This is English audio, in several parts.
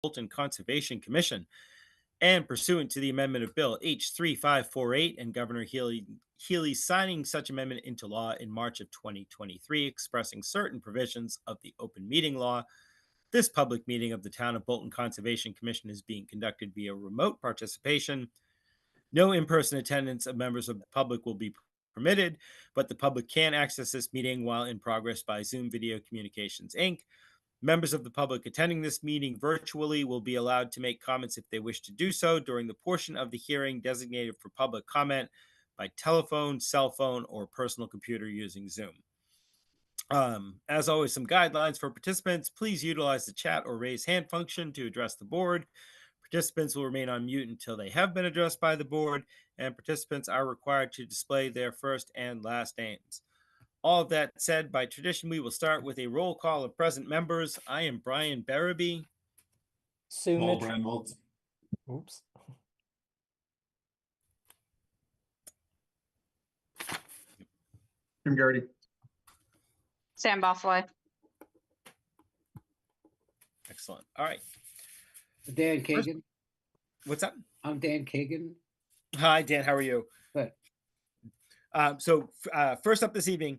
Bolton Conservation Commission, and pursuant to the amendment of Bill H3548 and Governor Healy signing such amendment into law in March of 2023, expressing certain provisions of the open meeting law, this public meeting of the Town of Bolton Conservation Commission is being conducted via remote participation. No in-person attendance of members of the public will be permitted, but the public can access this meeting while in progress by Zoom Video Communications, Inc. Members of the public attending this meeting virtually will be allowed to make comments if they wish to do so during the portion of the hearing designated for public comment by telephone, cell phone, or personal computer using Zoom. As always, some guidelines for participants. Please utilize the chat or raise hand function to address the board. Participants will remain on mute until they have been addressed by the board, and participants are required to display their first and last names. All of that said, by tradition, we will start with a roll call of present members. I am Brian Barabee. Paul Sumit. Bramwell. Oops. Jim Garrity. Sam Bothwell. Excellent. All right. Dan Kagan. What's up? I'm Dan Kagan. Hi, Dan. How are you? Good. First up this evening,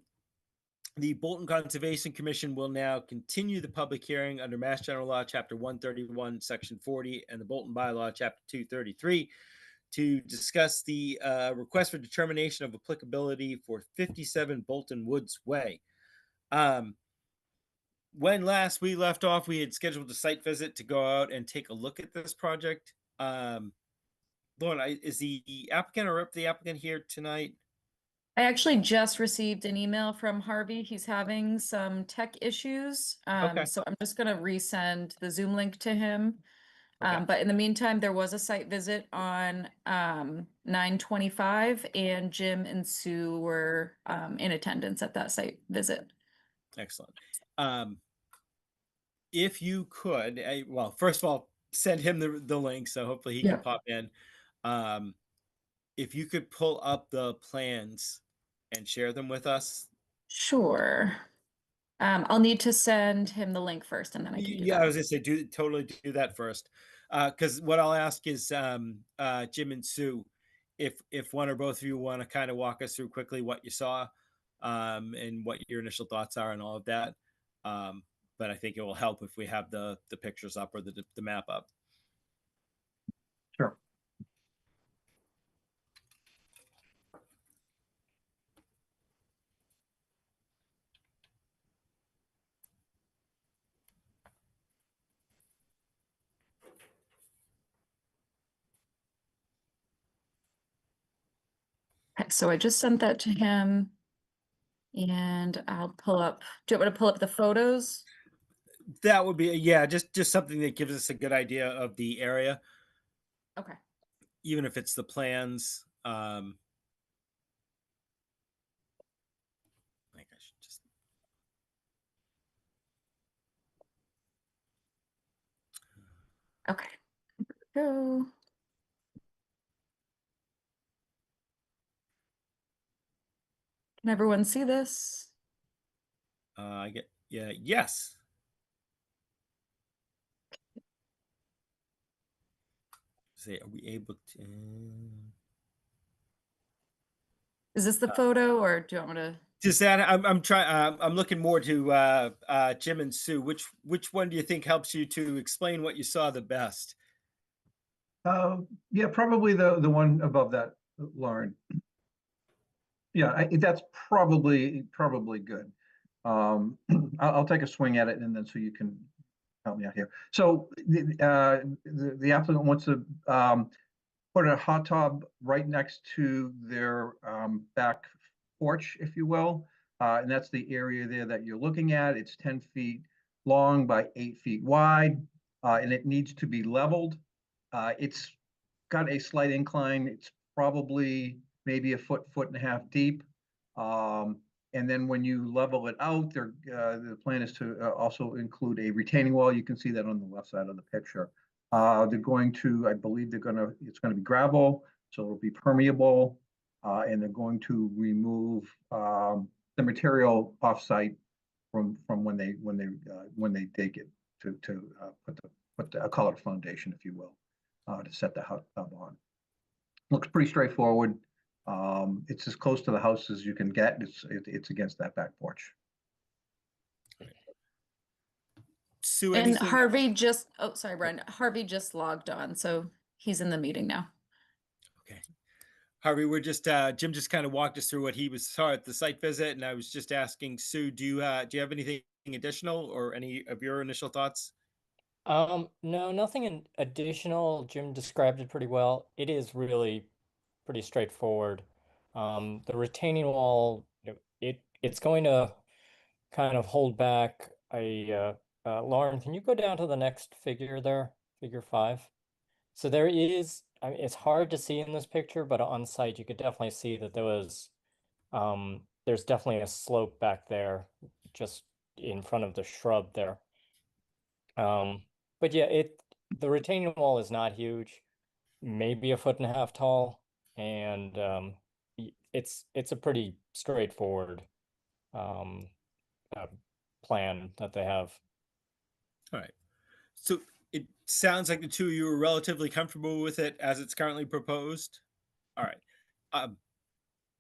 the Bolton Conservation Commission will now continue the public hearing under Mass General Law, Chapter 131, Section 40, and the Bolton Bylaw, Chapter 233, to discuss the request for determination of applicability for 57 Bolton Woods Way. When last we left off, we had scheduled a site visit to go out and take a look at this project. Lauren, is the applicant or the applicant here tonight? I actually just received an email from Harvey. He's having some tech issues. Okay. So I'm just gonna resend the Zoom link to him. Okay. But in the meantime, there was a site visit on 9/25, and Jim and Sue were in attendance at that site visit. Excellent. If you could, well, first of all, send him the link, so hopefully he Yeah. can pop in. If you could pull up the plans and share them with us. Sure. I'll need to send him the link first, and then I can do Yeah, I that. was gonna say totally do that first. Because what I'll ask is Jim and Sue, if one or both of you want to kind of walk us through quickly what you saw, and what your initial thoughts are and all of that. But I think it will help if we have the pictures up or the map up. Sure. Okay, so I just sent that to him, and I'll pull up. Do you want me to pull up the photos? That would be, yeah, just something that gives us a good idea of the area, Okay. even if it's the plans. I think I should just. Okay. Go. Can everyone see this? Yes. Say, are we able to? Is this the photo, or do you want me to? Just that I'm trying. I'm looking more to Jim and Sue. Which one do you think helps you to explain what you saw the best? Yeah, probably the one above that, Lauren. Yeah, that's probably good. I'll take a swing at it, and then so you can help me out here. So the applicant wants to put a hot tub right next to their back porch, if you will, and that's the area there that you're looking at. It's 10 feet long by 8 feet wide, and it needs to be leveled. It's got a slight incline. It's probably maybe a foot and a half deep. And then when you level it out, the plan is to also include a retaining wall. You can see that on the left side of the picture. They're going to, I believe it's going to be gravel, so it'll be permeable, and they're going to remove the material offsite from when they take it to put put a colored foundation, if you will, to set the hub on. Looks pretty straightforward. It's as close to the house as you can get. It's against that back porch. Sue, And anything? Harvey just, oh, sorry, Brian. Harvey just logged on, so he's in the meeting now. Okay. Harvey, we're just Jim just kind of walked us through what he saw at the site visit, and I was just asking Sue, do you have anything additional or any of your initial thoughts? No, nothing additional. Jim described it pretty well. It is really pretty straightforward. The retaining wall, it's going to kind of hold back Lauren, can you go down to the next figure there, figure 5? So there is, I mean, it's hard to see in this picture, but on site you could definitely see that there's definitely a slope back there, just in front of the shrub there. But yeah, the retaining wall is not huge, maybe 1.5 feet tall, and it's a pretty straightforward plan that they have. All right. So it sounds like the two of you are relatively comfortable with it as it's currently proposed. All right.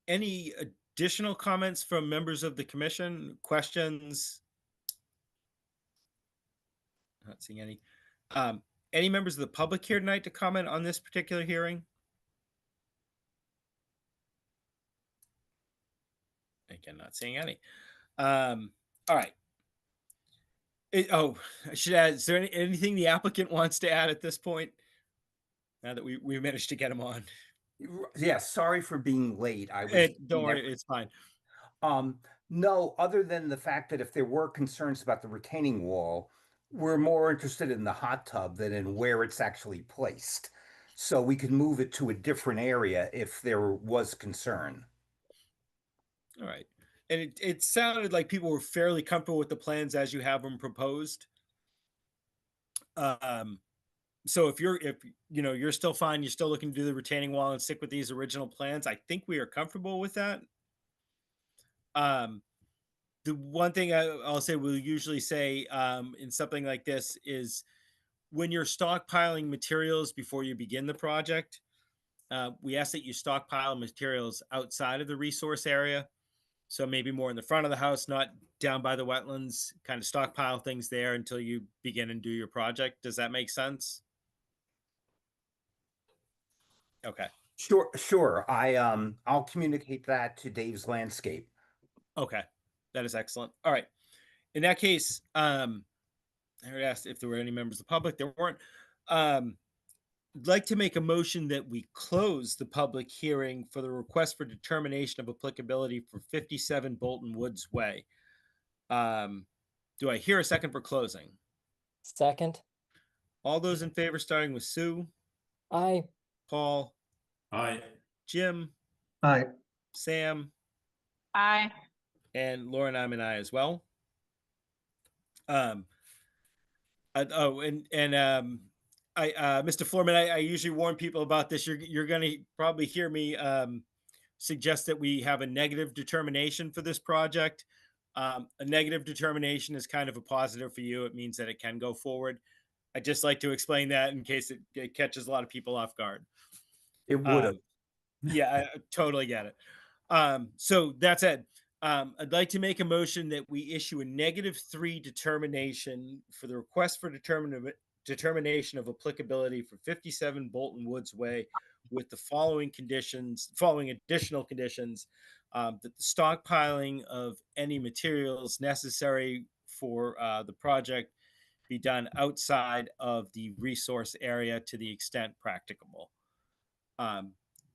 Any additional comments from members of the commission? Questions? Not seeing any. Any members of the public here tonight to comment on this particular hearing? Again, not seeing any. All right. I should add, is there anything the applicant wants to add at this point? Now that we managed to get him on. Yeah, sorry for being late. I was. Don't worry, it's fine. No, other than the fact that if there were concerns about the retaining wall, we're more interested in the hot tub than in where it's actually placed. So we could move it to a different area if there was concern. All right. And it sounded like people were fairly comfortable with the plans as you have them proposed. So if you're still fine, you're still looking to do the retaining wall and stick with these original plans, I think we are comfortable with that. The one thing I'll say we'll usually say in something like this is when you're stockpiling materials before you begin the project, we ask that you stockpile materials outside of the resource area. So maybe more in the front of the house, not down by the wetlands, kind of stockpile things there until you begin and do your project. Does that make sense? Okay. Sure. I'll communicate that to Dave's Landscape. Okay. That is excellent. All right. In that case, I already asked if there were any members of the public. There weren't. I'd like to make a motion that we close the public hearing for the request for determination of applicability for 57 Bolton Woods Way. Do I hear a second for closing? Second. All those in favor, starting with Sue, Aye. Paul, Aye. Jim, Aye. Sam, Aye. and Lauren, I'm an aye as well. Mr. Floorman, I usually warn people about this. You're going to probably hear me suggest that we have a negative determination for this project. A negative determination is kind of a positive for you. It means that it can go forward. I'd just like to explain that in case it catches a lot of people off guard. It would have. Yeah, I totally get it. So that's it. I'd like to make a motion that we issue a -3 determination for the request for determination of applicability for 57 Bolton Woods Way with the following additional conditions, that the stockpiling of any materials necessary for the project be done outside of the resource area to the extent practicable.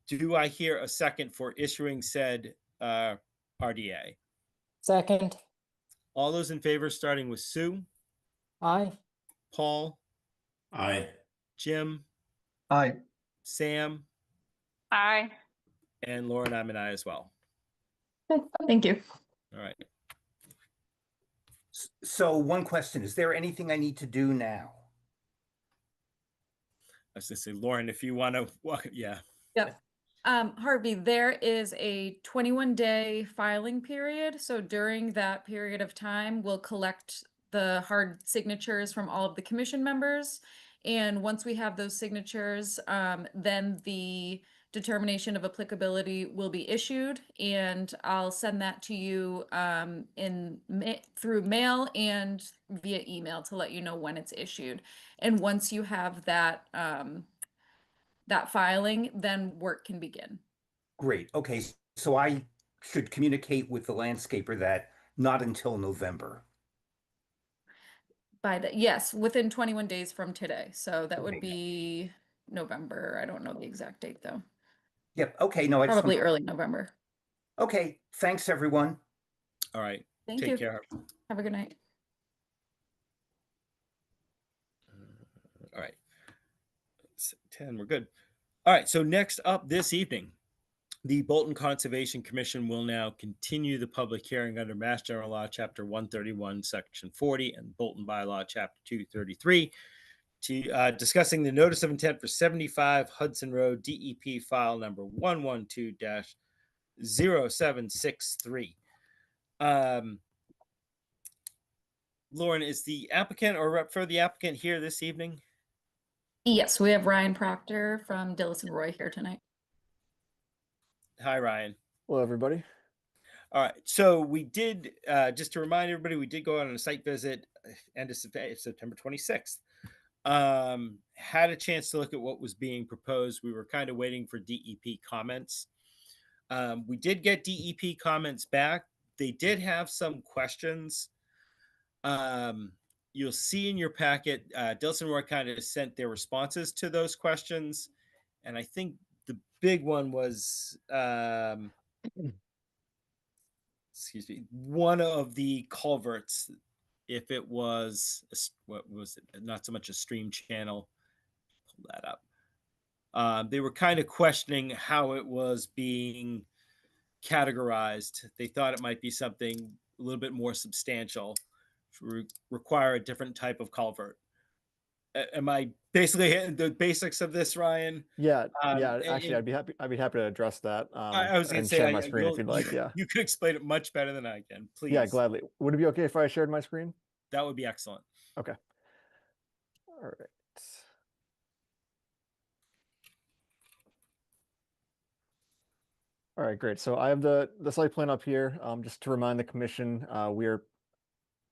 Do I hear a second for issuing said RDA? Second. All those in favor, starting with Sue, Aye. Paul, Aye. Jim, Aye. Sam, Aye. and Lauren, I'm an aye as well. Thank you. All right. So one question, is there anything I need to do now? I was gonna say, Lauren, if you want to, yeah. Yep. Harvey, there is a 21-day filing period. So during that period of time, we'll collect the hard signatures from all of the commission members. And once we have those signatures, then the determination of applicability will be issued, and I'll send that to you through mail and via email to let you know when it's issued. And once you have that that filing, then work can begin. Great. Okay, so I should communicate with the landscaper that not until November. Yes, within 21 days from today. So that would Okay. be November. I don't know the exact date though. Yep. Okay. No, I just Probably want- early November. Okay. Thanks, everyone. All right. Thank Take you. care. Have a good night. All right. 10, we're good. All right. So next up this evening, the Bolton Conservation Commission will now continue the public hearing under Mass General Law, Chapter 131, Section 40, and Bolton Bylaw, Chapter 233, to discussing the notice of intent for 75 Hudson Road, DEP file number 112-0763. Lauren, is the applicant or rep for the applicant here this evening? Yes, we have Ryan Proctor from Dillis and Roy here tonight. Hi, Ryan. Hello, everybody. All right. So we did, just to remind everybody, we did go on a site visit end of September 26th. Had a chance to look at what was being proposed. We were kind of waiting for DEP comments. We did get DEP comments back. They did have some questions. You'll see in your packet, Dillis and Roy kind of sent their responses to those questions. And I think the big one was, excuse me, one of the culverts, if it was, what was it? Not so much a stream channel. Pull that up. They were kind of questioning how it was being categorized. They thought it might be something a little bit more substantial, require a different type of culvert. Am I basically hitting the basics of this, Ryan? Yeah, actually, I'd be happy to address that. I was going to and say, share my screen if you'd like. Yeah. You could explain it much better than I can. Please. Yeah, gladly. Would it be okay if I shared my screen? That would be excellent. Okay. All right. All right, great. So I have the site plan up here. Just to remind the commission, we are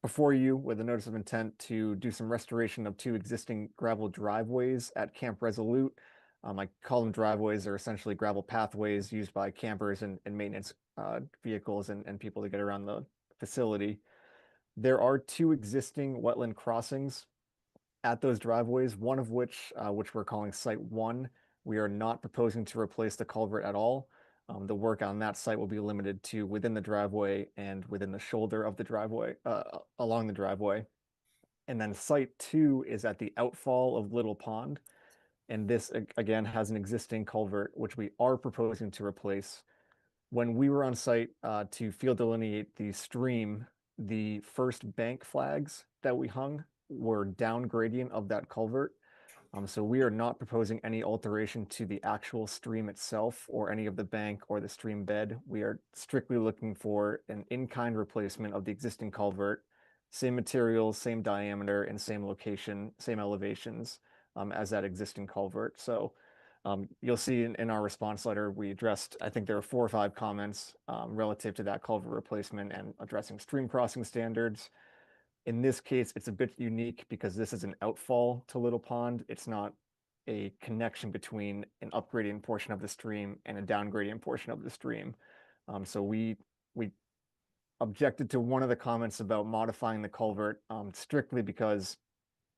before you with a notice of intent to do some restoration of 2 existing gravel driveways at Camp Resolute. I call them driveways. They're essentially gravel pathways used by campers and maintenance vehicles and people to get around the facility. There are 2 existing wetland crossings at those driveways, one of which we're calling Site 1. We are not proposing to replace the culvert at all. The work on that site will be limited to within the driveway and within the shoulder of the driveway, along the driveway. And then Site 2 is at the outfall of Little Pond. And this, again, has an existing culvert, which we are proposing to replace. When we were on site to field delineate the stream, the first bank flags that we hung were down gradient of that culvert. So we are not proposing any alteration to the actual stream itself or any of the bank or the stream bed. We are strictly looking for an in-kind replacement of the existing culvert, same materials, same diameter, and same location, same elevations as that existing culvert. So you'll see in our response letter, we addressed, I think there were 4 or 5 comments relative to that culvert replacement and addressing stream crossing standards. In this case, it's a bit unique because this is an outfall to Little Pond. It's not a connection between an upgradient portion of the stream and a downgradient portion of the stream. So we objected to one of the comments about modifying the culvert strictly because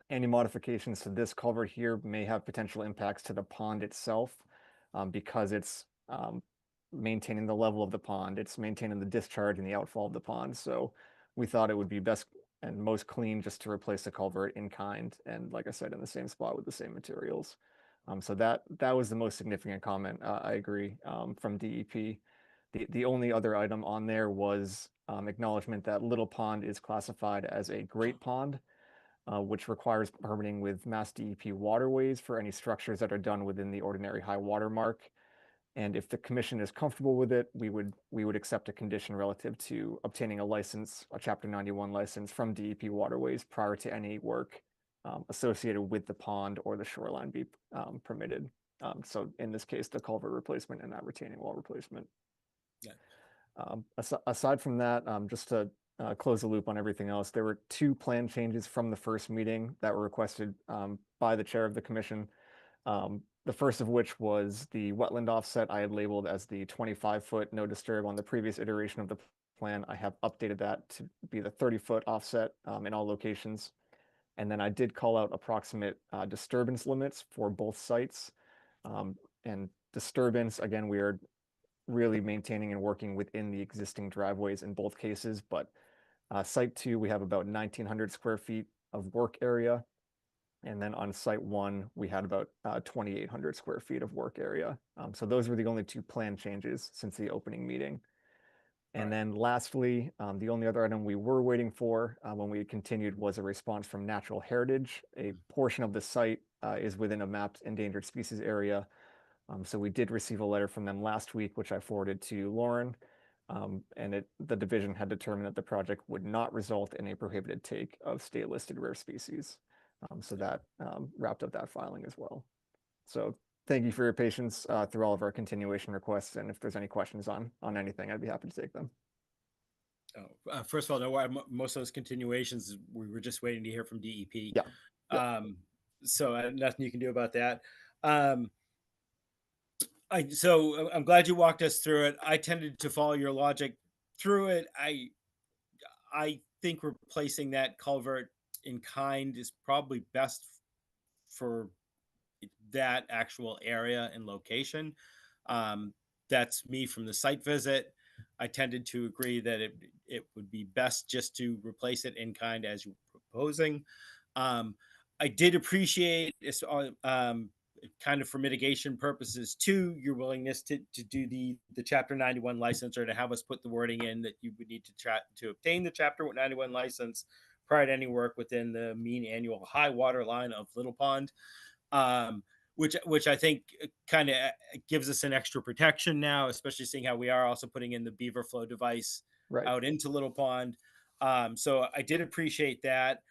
any modifications to this culvert here may have potential impacts to the pond itself because it's maintaining the level of the pond. It's maintaining the discharge and the outfall of the pond. So we thought it would be best and most clean just to replace the culvert in kind. And like I said, in the same spot with the same materials. So that was the most significant comment. I agree from DEP. The only other item on there was acknowledgement that Little Pond is classified as a great pond, which requires permitting with Mass DEP waterways for any structures that are done within the ordinary high water mark. And if the commission is comfortable with it, we would accept a condition relative to obtaining a license, a Chapter 91 license from DEP Waterways prior to any work associated with the pond or the shoreline be permitted. So in this case, the culvert replacement and that retaining wall replacement. Yeah. Aside from that, just to close the loop on everything else, there were 2 plan changes from the first meeting that were requested by the chair of the commission. The first of which was the wetland offset I had labeled as the 25-foot no disturb on the previous iteration of the plan. I have updated that to be the 30-foot offset in all locations. And then I did call out approximate disturbance limits for both sites. And disturbance, again, we are really maintaining and working within the existing driveways in both cases. But site 2, we have about 1,900 square feet of work area. And then on site 1, we had about 2,800 square feet of work area. So those were the only 2 plan changes since the opening meeting. And then lastly, the only other item we were waiting for when we continued was a response from Natural Heritage. A portion of the site is within a mapped endangered species area. So we did receive a letter from them last week, which I forwarded to Lauren. And the division had determined that the project would not result in a prohibited take of state listed rare species. So that wrapped up that filing as well. So thank you for your patience through all of our continuation requests. And if there's any questions on anything, I'd be happy to take them. First of all, no, most of those continuations, we were just waiting to hear from DEP. Yeah. So nothing you can do about that. So I'm glad you walked us through it. I tended to follow your logic through it. I think replacing that culvert in kind is probably best for that actual area and location. That's me from the site visit. I tended to agree that it would be best just to replace it in kind as you're proposing. I did appreciate kind of for mitigation purposes too, your willingness to do the Chapter 91 license, or to have us put the wording in that you would need to obtain the Chapter 91 license prior to any work within the mean annual high water line of Little Pond, which I think kind of gives us an extra protection now, especially seeing how we are also putting in the beaver flow device out into Little Pond. So I did appreciate that.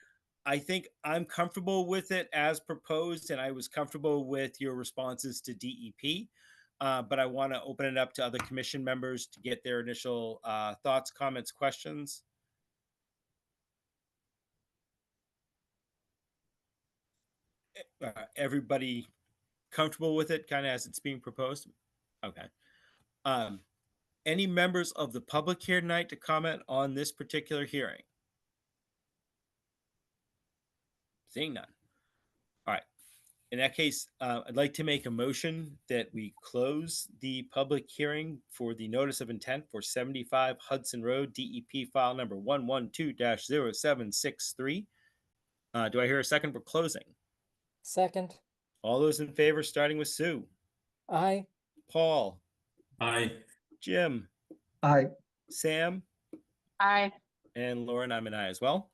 I think I'm comfortable with it as proposed, and I was comfortable with your responses to DEP. But I want to open it up to other commission members to get their initial thoughts, comments, questions. Everybody comfortable with it kind of as it's being proposed? Okay. Any members of the public here tonight to comment on this particular hearing? Seeing none. All right. In that case, I'd like to make a motion that we close the public hearing for the notice of intent for 75 Hudson Road, DEP file number 112-0763. Do I hear a second for closing? Second. All those in favor, starting with Sue. Aye. Paul. Aye. Jim. Aye. Sam. Aye. And Lauren, I'm an aye as well.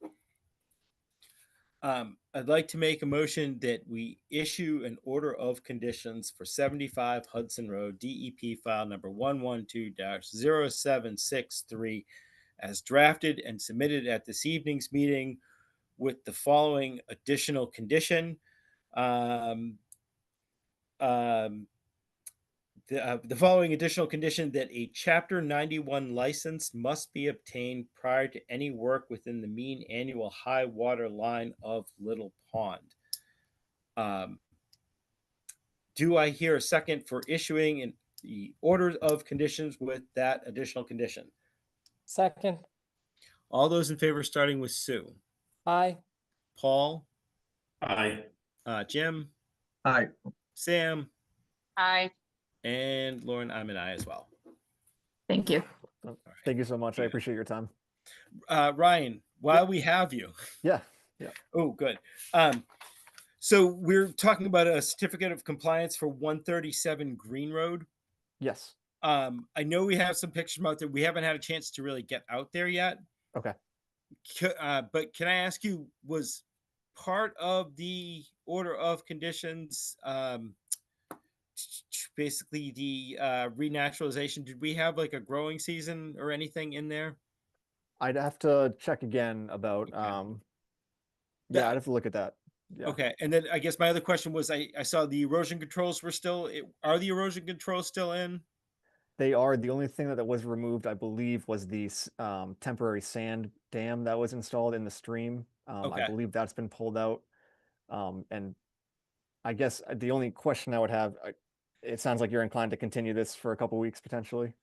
I'd like to make a motion that we issue an order of conditions for 75 Hudson Road, DEP file number 112-0763 as drafted and submitted at this evening's meeting with the following additional condition. The following additional condition: that a Chapter 91 license must be obtained prior to any work within the mean annual high water line of Little Pond. Do I hear a second for issuing the order of conditions with that additional condition? Second. All those in favor, starting with Sue. Aye. Paul. Aye. Jim. Aye. Sam. Aye. And Lauren, I'm an aye as well. Thank you. Thank you so much. I appreciate your time. Ryan, while we have you. Yeah. Oh, good. So we're talking about a certificate of compliance for 137 Green Road. Yes. I know we have some pictures out there. We haven't had a chance to really get out there yet. Okay. But can I ask you, was part of the order of conditions basically the renaturalization. Did we have like a growing season or anything in there? I'd have to check again about, Okay. yeah, I'd have to look at that. Yeah. Okay, and then I guess my other question was, I saw the erosion controls were still. Are the erosion controls still in? They are. The only thing that was removed, I believe, was the temporary sand dam that was installed in the stream. I Okay. believe that's been pulled out. And I guess the only question I would have, it sounds like you're inclined to continue this for a couple weeks potentially.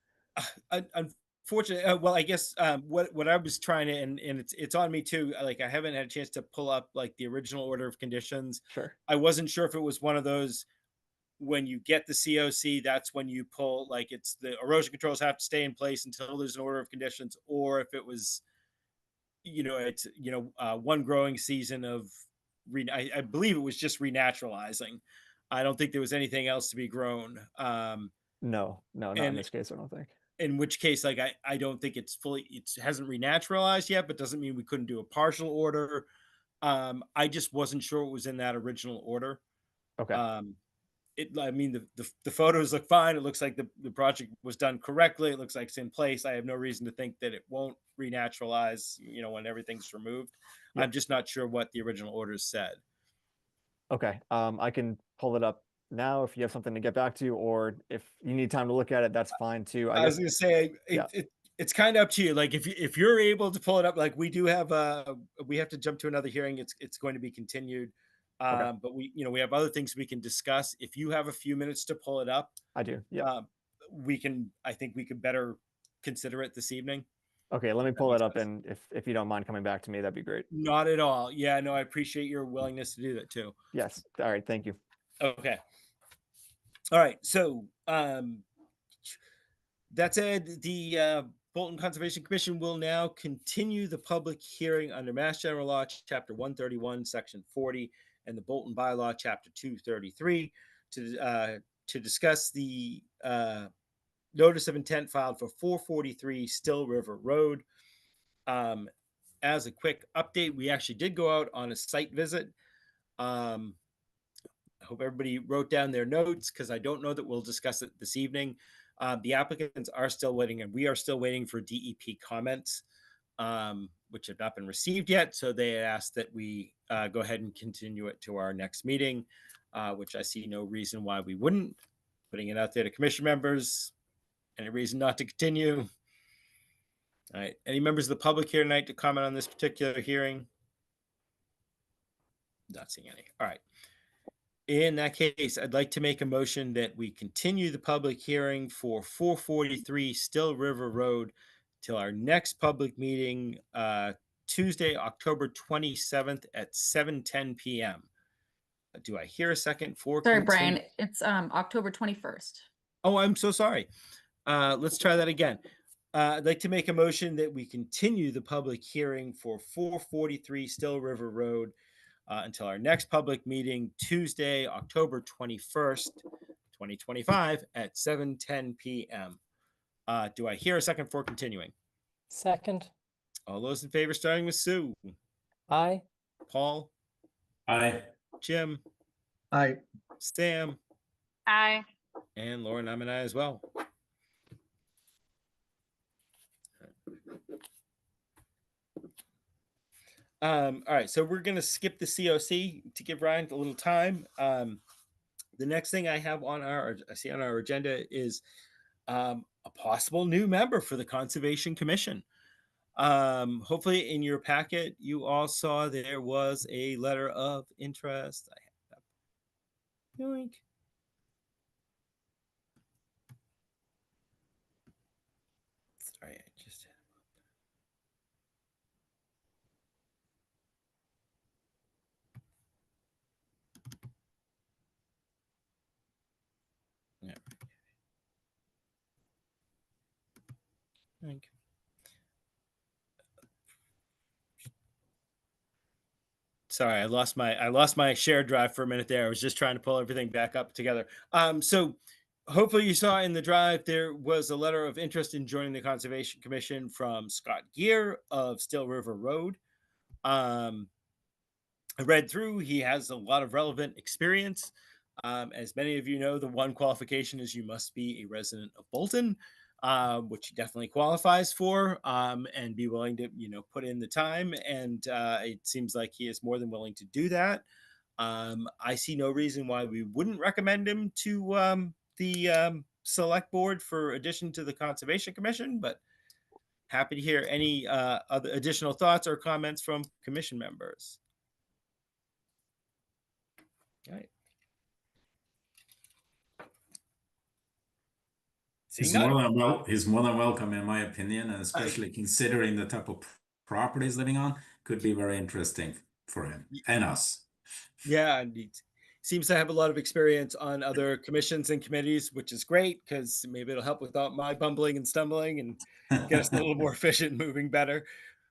Unfortunately, well, I guess what I was trying to, and it's on me too. Like I haven't had a chance to pull up like the original order of conditions. Sure. I wasn't sure if it was one of those when you get the COC, that's when you pull, like it's the erosion controls have to stay in place until there's an order of conditions, or if it was, it's one growing season of I believe it was just renaturalizing. I don't think there was anything else to be grown. No, not in And this case, I don't think. in which case, like I don't think it hasn't renaturalized yet, but doesn't mean we couldn't do a partial order. I just wasn't sure it was in that original order. Okay. I mean, the photos look fine. It looks like the project was done correctly. It looks like it's in place. I have no reason to think that it won't renaturalize, when everything's removed. Yep. I'm just not sure what the original orders said. Okay. I can pull it up now if you have something to get back to, or if you need time to look at it, that's fine too. I was guess, going to say, yeah. it's kind of up to you. Like if you're able to pull it up, like we do have we have to jump to another hearing. It's going to be continued. Okay. But we have other things we can discuss. If you have a few minutes to pull it up, I do. Yeah. I think we could better consider it this evening. Okay, let me pull makes it up, sense. and if you don't mind coming back to me, that'd be great. Not at all. Yeah, no, I appreciate your willingness to do that too. Yes. All right. Thank you. Okay. All right. So that said, the Bolton Conservation Commission will now continue the public hearing under Mass General Law, Chapter 131, Section 40, and the Bolton Bylaw, Chapter 233, to discuss the notice of intent filed for 443 Still River Road. As a quick update, we actually did go out on a site visit. I hope everybody wrote down their notes because I don't know that we'll discuss it this evening. The applicants are still waiting, and we are still waiting for DEP comments, which have not been received yet. So they asked that we go ahead and continue it to our next meeting, which I see no reason why we wouldn't. Putting it out there to commission members. Any reason not to continue? All right. Any members of the public here tonight to comment on this particular hearing? Not seeing any. All right. In that case, I'd like to make a motion that we continue the public hearing for 443 Still River Road till our next public meeting, Tuesday, October 27th at 7:10 p.m. Do I hear a second for? Sorry, Brian, it's October 21st. Oh, I'm so sorry. Let's try that again. I'd like to make a motion that we continue the public hearing for 443 Still River Road until our next public meeting, Tuesday, October 21st, 2025 at 7:10 p.m. Do I hear a second for continuing? Second. All those in favor, starting with Sue. Aye. Paul. Aye. Jim. Aye. Sam. Aye. And Lauren, I'm an aye as well. All right, so we're going to skip the COC to give Ryan a little time. The next thing I have on our agenda is a possible new member for the Conservation Commission. Hopefully in your packet, you all saw there was a letter of interest. I have that. Yoink. Sorry, I just. Yeah. Thank you. Sorry, I lost my shared drive for a minute there. I was just trying to pull everything back up together. So hopefully you saw in the drive there was a letter of interest in joining the Conservation Commission from Scott Gear of Still River Road. I read through. He has a lot of relevant experience. As many of you know, the one qualification is you must be a resident of Bolton, which he definitely qualifies for, and be willing to, put in the time. And it seems like he is more than willing to do that. I see no reason why we wouldn't recommend him to the select board for addition to the Conservation Commission, but happy to hear any other additional thoughts or comments from commission members. All right. He's more than welcome, in my opinion, and especially considering the type of property he's living on, could be very interesting for him and us. Yeah, and he seems to have a lot of experience on other commissions and committees, which is great because maybe it'll help without my bumbling and stumbling and get us a little more efficient, moving better,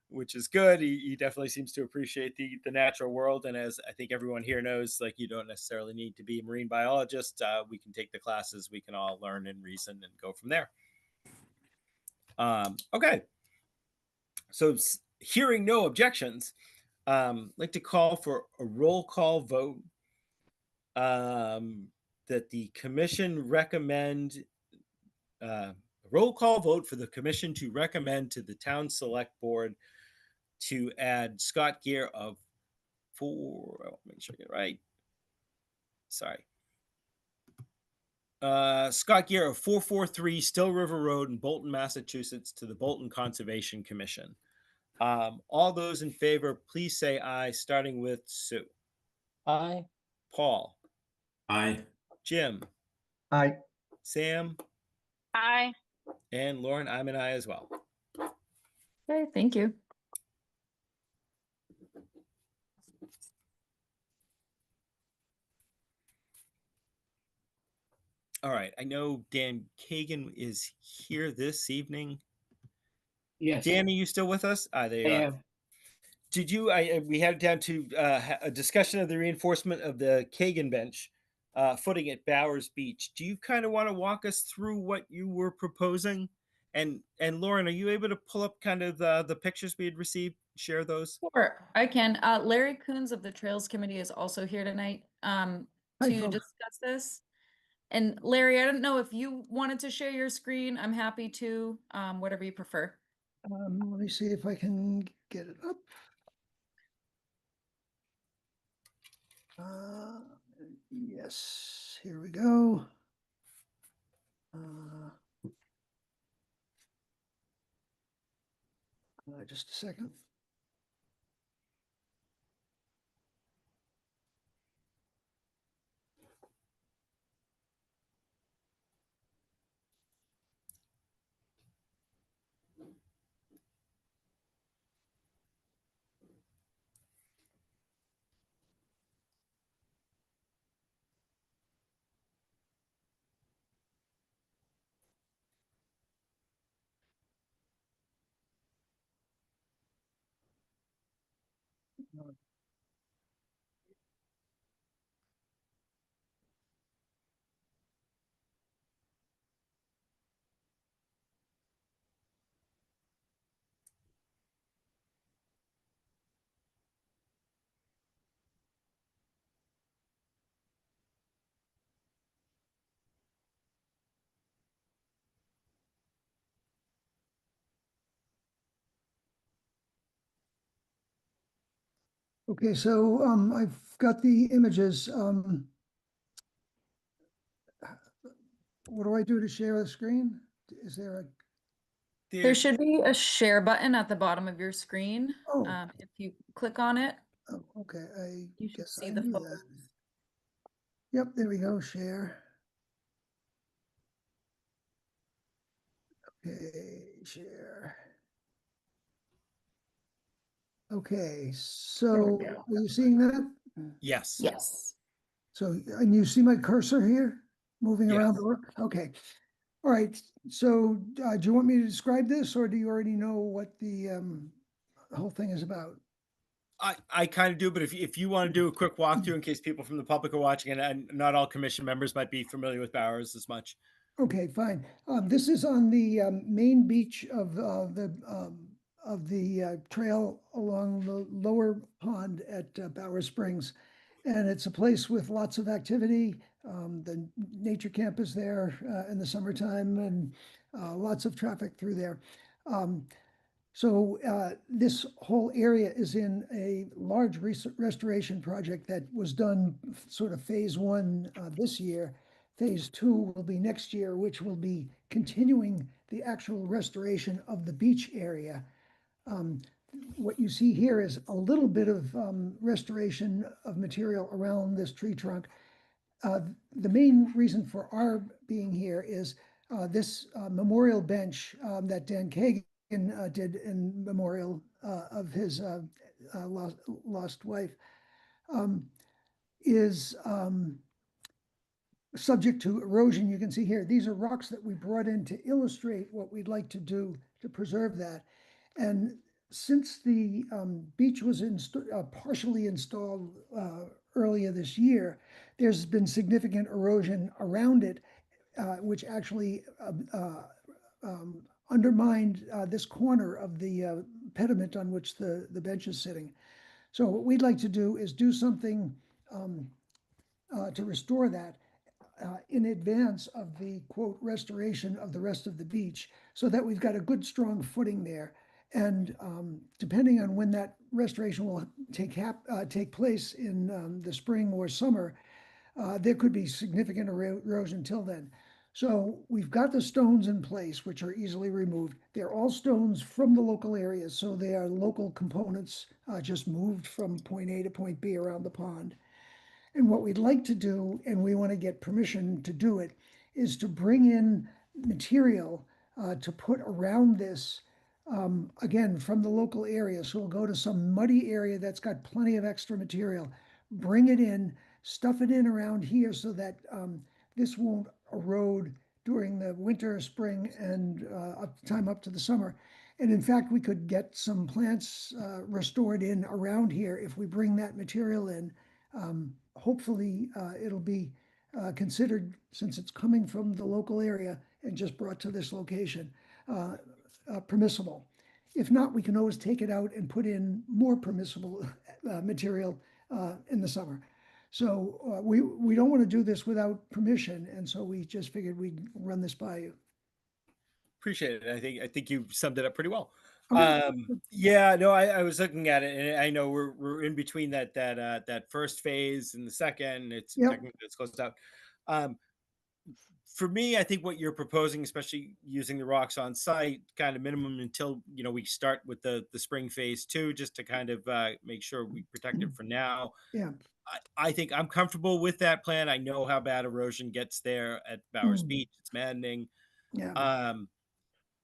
which is good. He definitely seems to appreciate the natural world, and as I think everyone here knows, like, you don't necessarily need to be a marine biologist. We can take the classes, we can all learn and reason and go from there. Okay, so hearing no objections, I'd like to call for a roll call vote that the commission recommend roll call vote for the commission to recommend to the town select board to add Scott Gear of I want to make sure I get it right. Sorry. Scott Gear of 443 Still River Road in Bolton, Massachusetts to the Bolton Conservation Commission. All those in favor, please say aye, starting with Sue. Aye. Paul. Aye. Jim. Aye. Sam. Aye. And Lauren, I'm an aye as well. Okay, thank you. All right, I know Dan Kagan is here this evening. Yes. Dan, are you still with us? There you I are. am. Did you? We had it down to a discussion of the reinforcement of the Kagan bench footing at Bowers Beach. Do you kind of want to walk us through what you were proposing? And Lauren, are you able to pull up kind of the pictures we had received? Share those. Sure, I can. Larry Coons of the Trails Committee is also here tonight to discuss this. And Larry, I don't know if you wanted to share your screen. I'm happy to, whatever you prefer. Let me see if I can get it up. Yes, here we go. Just a second. Okay, so I've got the images. What do I do to share the screen? Is there a? There should be a share button at the bottom of your screen. Oh. If you click on it, Oh, okay, you I should guess see I the knew photo. that. Yep, there we go, share. Okay, share. Okay, so are you seeing that? Yes. Yes. So, and you see my cursor here moving around the Yes. work? Okay. All right. So, do you want me to describe this, or do you already know what the whole thing is about? I kind of do, but if you want to do a quick walkthrough in case people from the public are watching, and not all commission members might be familiar with Bowers as much. Okay, fine. This is on the main beach of the trail along the lower pond at Bowers Springs. And it's a place with lots of activity. The nature camp is there in the summertime, and lots of traffic through there. So this whole area is in a large restoration project that was done sort of phase one this year. Phase two will be next year, which will be continuing the actual restoration of the beach area. What you see here is a little bit of restoration of material around this tree trunk. The main reason for our being here is this memorial bench that Dan Kagan did in memorial of his lost wife is subject to erosion. You can see here, these are rocks that we brought in to illustrate what we'd like to do to preserve that. And since the beach was partially installed earlier this year, there's been significant erosion around it, which actually undermined this corner of the pediment on which the bench is sitting. So what we'd like to do is do something to restore that in advance of the, quote, restoration of the rest of the beach, so that we've got a good, strong footing there. And depending on when that restoration will take place in the spring or summer, there could be significant erosion till then. So we've got the stones in place, which are easily removed. They're all stones from the local areas, so they are local components just moved from point A to point B around the pond. And what we'd like to do, and we want to get permission to do it, is to bring in material to put around this, again, from the local area. So we'll go to some muddy area that's got plenty of extra material, bring it in, stuff it in around here so that this won't erode during the winter, spring, and time up to the summer. And in fact, we could get some plants restored in around here if we bring that material in. Hopefully, it'll be considered, since it's coming from the local area and just brought to this location, permissible. If not, we can always take it out and put in more permissible material in the summer. So we don't want to do this without permission, and so we just figured we'd run this by you. Appreciate it. I think you summed it up pretty well. Okay. Yeah, no, I was looking at it, and I know we're in between that first phase and the second. It's Yep. technically it's closed out. For me, I think what you're proposing, especially using the rocks on site, kind of minimum until we start with the spring phase two, just to kind of make sure we protect it for now. Yeah. I think I'm comfortable with that plan. I know how bad erosion gets there at Bowers Beach. It's maddening. Yeah.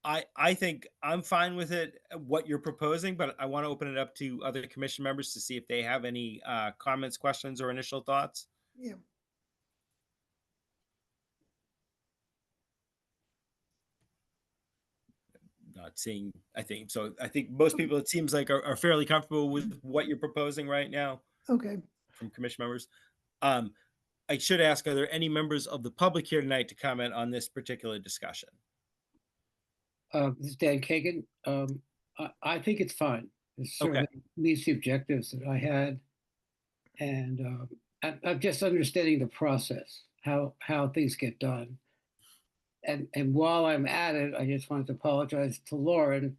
I think I'm fine with it, what you're proposing, but I want to open it up to other commission members to see if they have any comments, questions, or initial thoughts. Yeah. Not seeing, I think most people, it seems like, are fairly comfortable with what you're proposing right now. Okay. From commission members. I should ask, are there any members of the public here tonight to comment on this particular discussion? This is Dan Kagan. I think it's fine. It certainly meets the objectives that I had. And I'm just understanding the process, how things get done. And while I'm at it, I just wanted to apologize to Lauren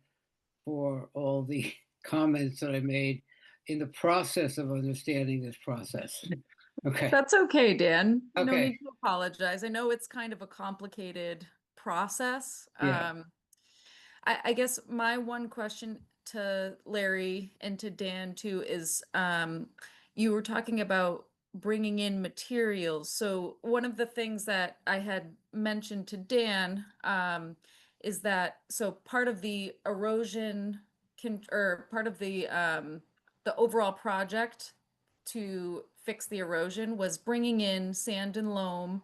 for all the comments that I made in the process of understanding this process. Okay. That's okay, Dan. No Okay. need to apologize. I know it's kind of a complicated process. Yeah. I guess my one question to Larry and to Dan too is, you were talking about bringing in materials. So one of the things that I had mentioned to Dan is that, so part of the erosion part of the overall project to fix the erosion was bringing in sand and loam,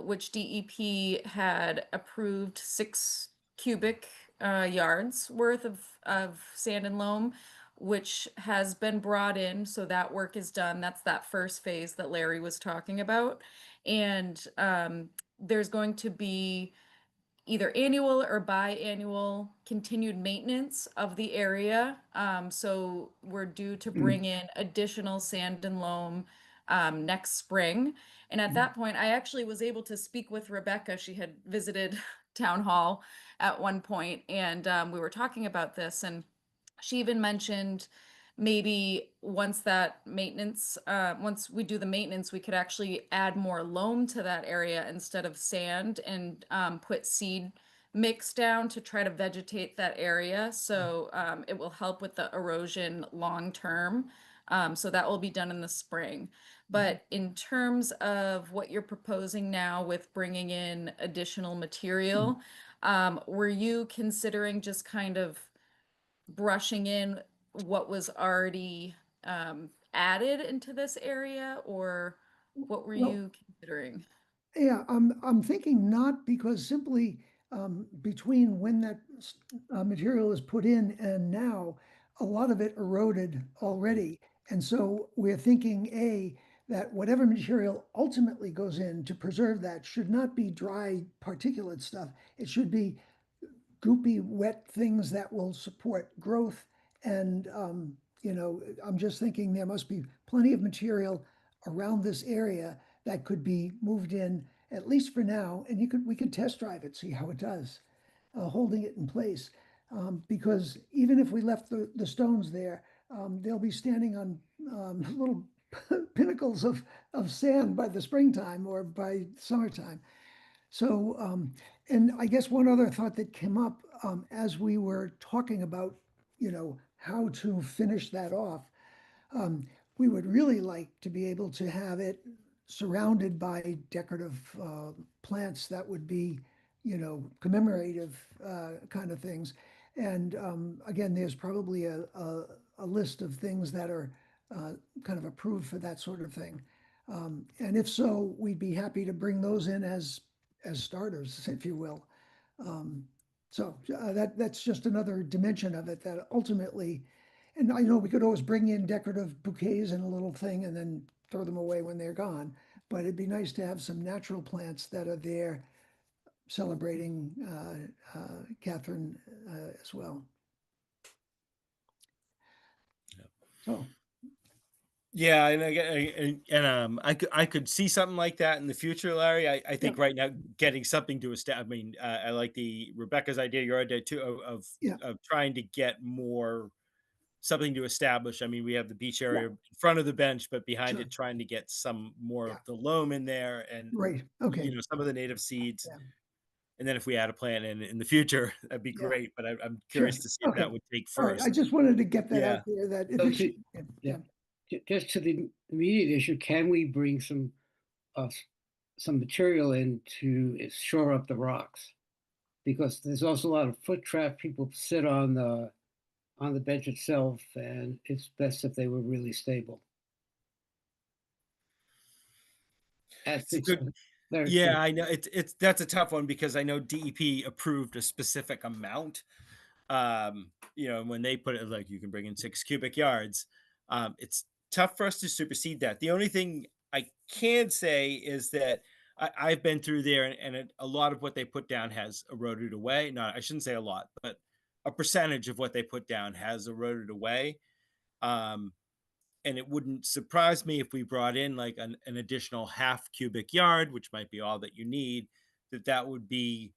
which DEP had approved 6 cubic yards worth of sand and loam, which has been brought in. So that work is done. That's that first phase that Larry was talking about. And there's going to be either annual or biannual continued maintenance of the area. So we're due to bring in additional sand and loam next spring. And at that point, I actually was able to speak with Rebecca. She had visited town hall at one point, and we were talking about this, and she even mentioned maybe once we do the maintenance, we could actually add more loam to that area instead of sand, and put seed mix down to try to vegetate that area. So it will help with the erosion long term. So that will be done in the spring. But in terms of what you're proposing now with bringing in additional material, were you considering just kind of brushing in what was already added into this area, or what were Well, you considering? Yeah, I'm thinking not, because simply between when that material is put in and now, a lot of it eroded already. And so we're thinking, that whatever material ultimately goes in to preserve that should not be dry particulate stuff. It should be goopy, wet things that will support growth. And, I'm just thinking there must be plenty of material around this area that could be moved in, at least for now, and we could test drive it, see how it does, holding it in place. Because even if we left the stones there, they'll be standing on little pinnacles of sand by the springtime or by summertime. So, and I guess one other thought that came up as we were talking about, how to finish that off, we would really like to be able to have it surrounded by decorative plants that would be, commemorative kind of things. And again, there's probably a list of things that are kind of approved for that sort of thing. And if so, we'd be happy to bring those in as starters, if you will. So that's just another dimension of it that ultimately, and I know we could always bring in decorative bouquets in a little thing and then throw them away when they're gone. But it'd be nice to have some natural plants that are there celebrating Catherine as well. So. Yeah, and I could see something like that in the future, Larry. I think right now getting something to establish. I mean, I like the Rebecca's idea, your idea too, of trying to get more something to establish. I mean, we have the beach area in front of the bench, but behind it, trying to get some more of the loam in there, and right, okay, some of the native seeds. Yeah. And then if we add a plant in the future, that'd be great. But I'm curious to see if that would take All right, first. I just wanted to get that out there. That if just to the immediate issue, can we bring some material in to shore up the rocks? Because there's also a lot of foot traffic. People sit on the bench itself, and it's best if they were really stable. Yeah, I know that's a tough one, because I know DEP approved a specific amount. When they put it, like, you can bring in 6 cubic yards, it's tough for us to supersede that. The only thing I can say is that I've been through there, and a lot of what they put down has eroded away. No, I shouldn't say a lot, but a percentage of what they put down has eroded away. And it wouldn't surprise me if we brought in like an additional half cubic yard, which might be all that you need, that would be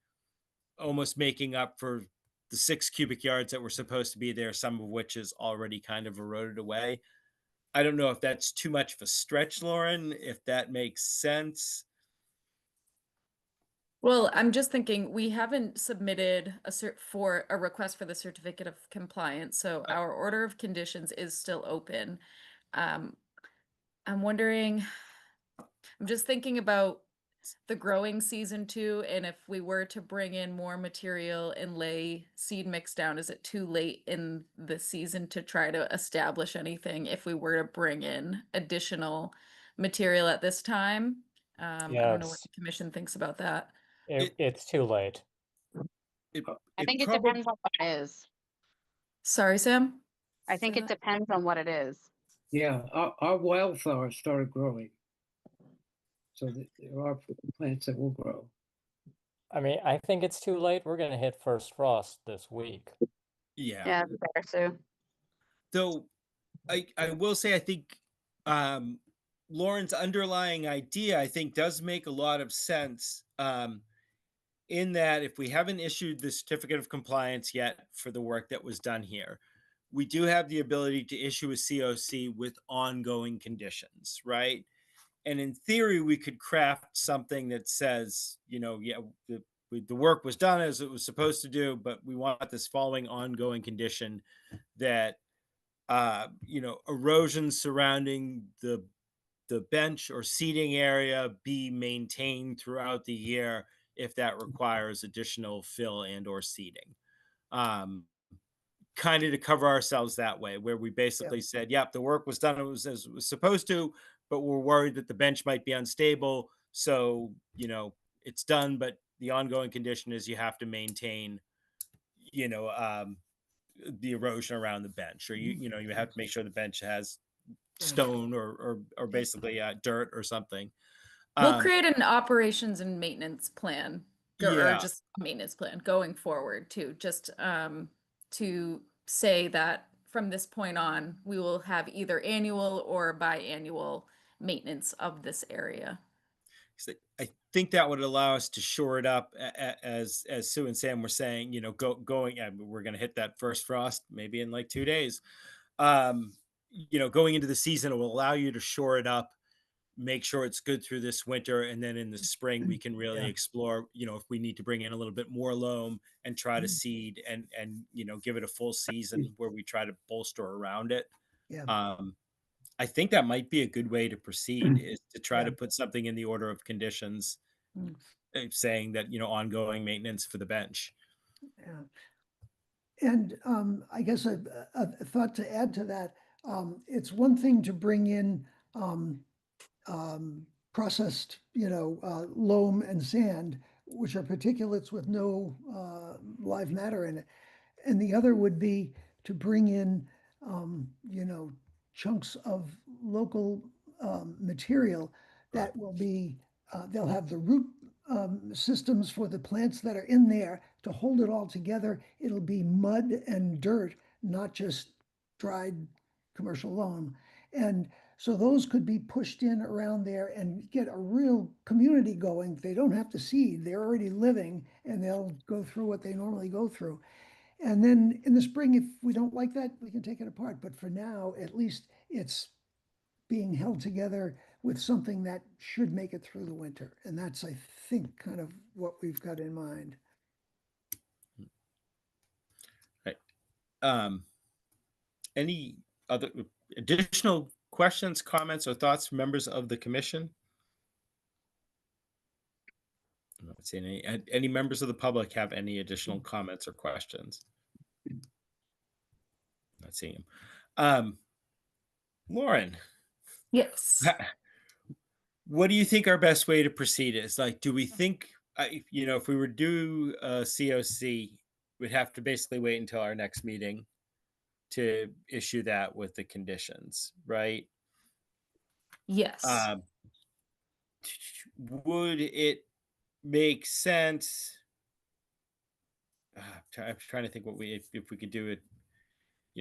almost making up for the 6 cubic yards that were supposed to be there, some of which is already kind of eroded away. I don't know if that's too much of a stretch, Lauren, if that makes sense. Well, I'm just thinking, we haven't submitted for a request for the certificate of compliance, so our order of conditions is still open. I'm wondering, I'm just thinking about the growing season too, and if we were to bring in more material and lay seed mix down, is it too late in the season to try to establish anything if we were to bring in additional material at this time? I don't know what the commission thinks about that. It's too late. I think it depends on what it is. Sorry, Sam? I think it depends on what it is. Yeah, our wildflowers started growing. So there are plants that will grow. I mean, I think it's too late. We're going to hit first frost this week. Yeah, fair, Sue. Though I will say, I think Lauren's underlying idea, I think, does make a lot of sense. In that, if we haven't issued the certificate of compliance yet for the work that was done here, we do have the ability to issue a COC with ongoing conditions, right? And in theory, we could craft something that says, yeah, the work was done as it was supposed to do, but we want this following ongoing condition that, erosion surrounding the bench or seating area be maintained throughout the year if that requires additional fill and or seating. Kind of to cover ourselves that way, where we basically said, yep, the work was done as it was supposed to, but we're worried that the bench might be unstable. So, it's done, but the ongoing condition is you have to maintain, the erosion around the bench, or you have to make sure the bench has stone or basically dirt or something. We'll create an operations and maintenance plan, or Yeah. just a maintenance plan going forward too, just to say that from this point on, we will have either annual or biannual maintenance of this area. I think that would allow us to shore it up, as Sue and Sam were saying, going, we're going to hit that first frost maybe in like 2 days. Going into the season, it will allow you to shore it up, make sure it's good through this winter, and then in the spring we can really explore, if we need to bring in a little bit more loam and try to seed and give it a full season where we try to bolster around it. I think that might be a good way to proceed, is to try to put something in the order of conditions saying that, ongoing maintenance for the bench. And I guess a thought to add to that, it's one thing to bring in processed, loam and sand, which are particulates with no live matter in it. And the other would be to bring in, chunks of local material that will be, they'll have the root systems for the plants that are in there to hold it all together. It'll be mud and dirt, not just dried commercial loam. And so those could be pushed in around there and get a real community going. They don't have to seed, they're already living, and they'll go through what they normally go through. And then in the spring, if we don't like that, we can take it apart. But for now, at least it's being held together with something that should make it through the winter. And that's, I think, kind of what we've got in mind. Right. Any other additional questions, comments, or thoughts from members of the commission? I'm not seeing any members of the public have any additional comments or questions. Not seeing them. Lauren. Yes. What do you think our best way to proceed is? Like, do we think, if we were to do a COC, we'd have to basically wait until our next meeting to issue that with the conditions, right? Yes. Would it make sense? I'm trying to think if we could do it,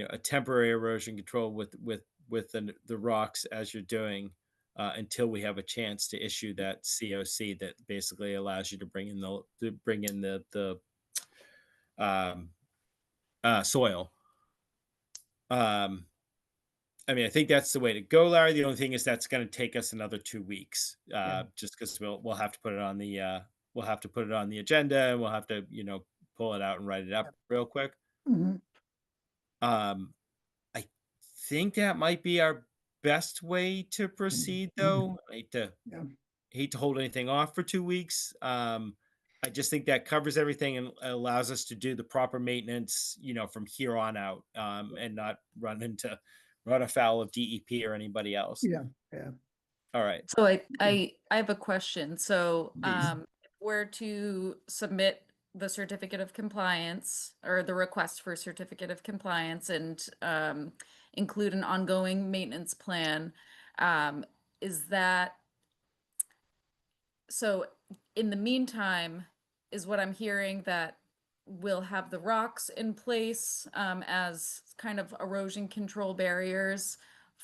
a temporary erosion control with the rocks as you're doing until we have a chance to issue that COC that basically allows you to bring in the soil. I think that's the way to go, Larry. The only thing is that's going to take us another 2 weeks, just because we'll have to put it on the agenda, and we'll have to pull it out and write it up real quick. I think that might be our best way to proceed, though. I hate to hold anything off for 2 weeks. I just think that covers everything and allows us to do the proper maintenance, from here on out, and not run afoul of DEP or anybody else. Yeah. All right. So I have a question. So Please. if we're to submit the certificate of compliance or the request for certificate of compliance and include an ongoing maintenance plan, is that, so in the meantime, is what I'm hearing that we'll have the rocks in place as kind of erosion control barriers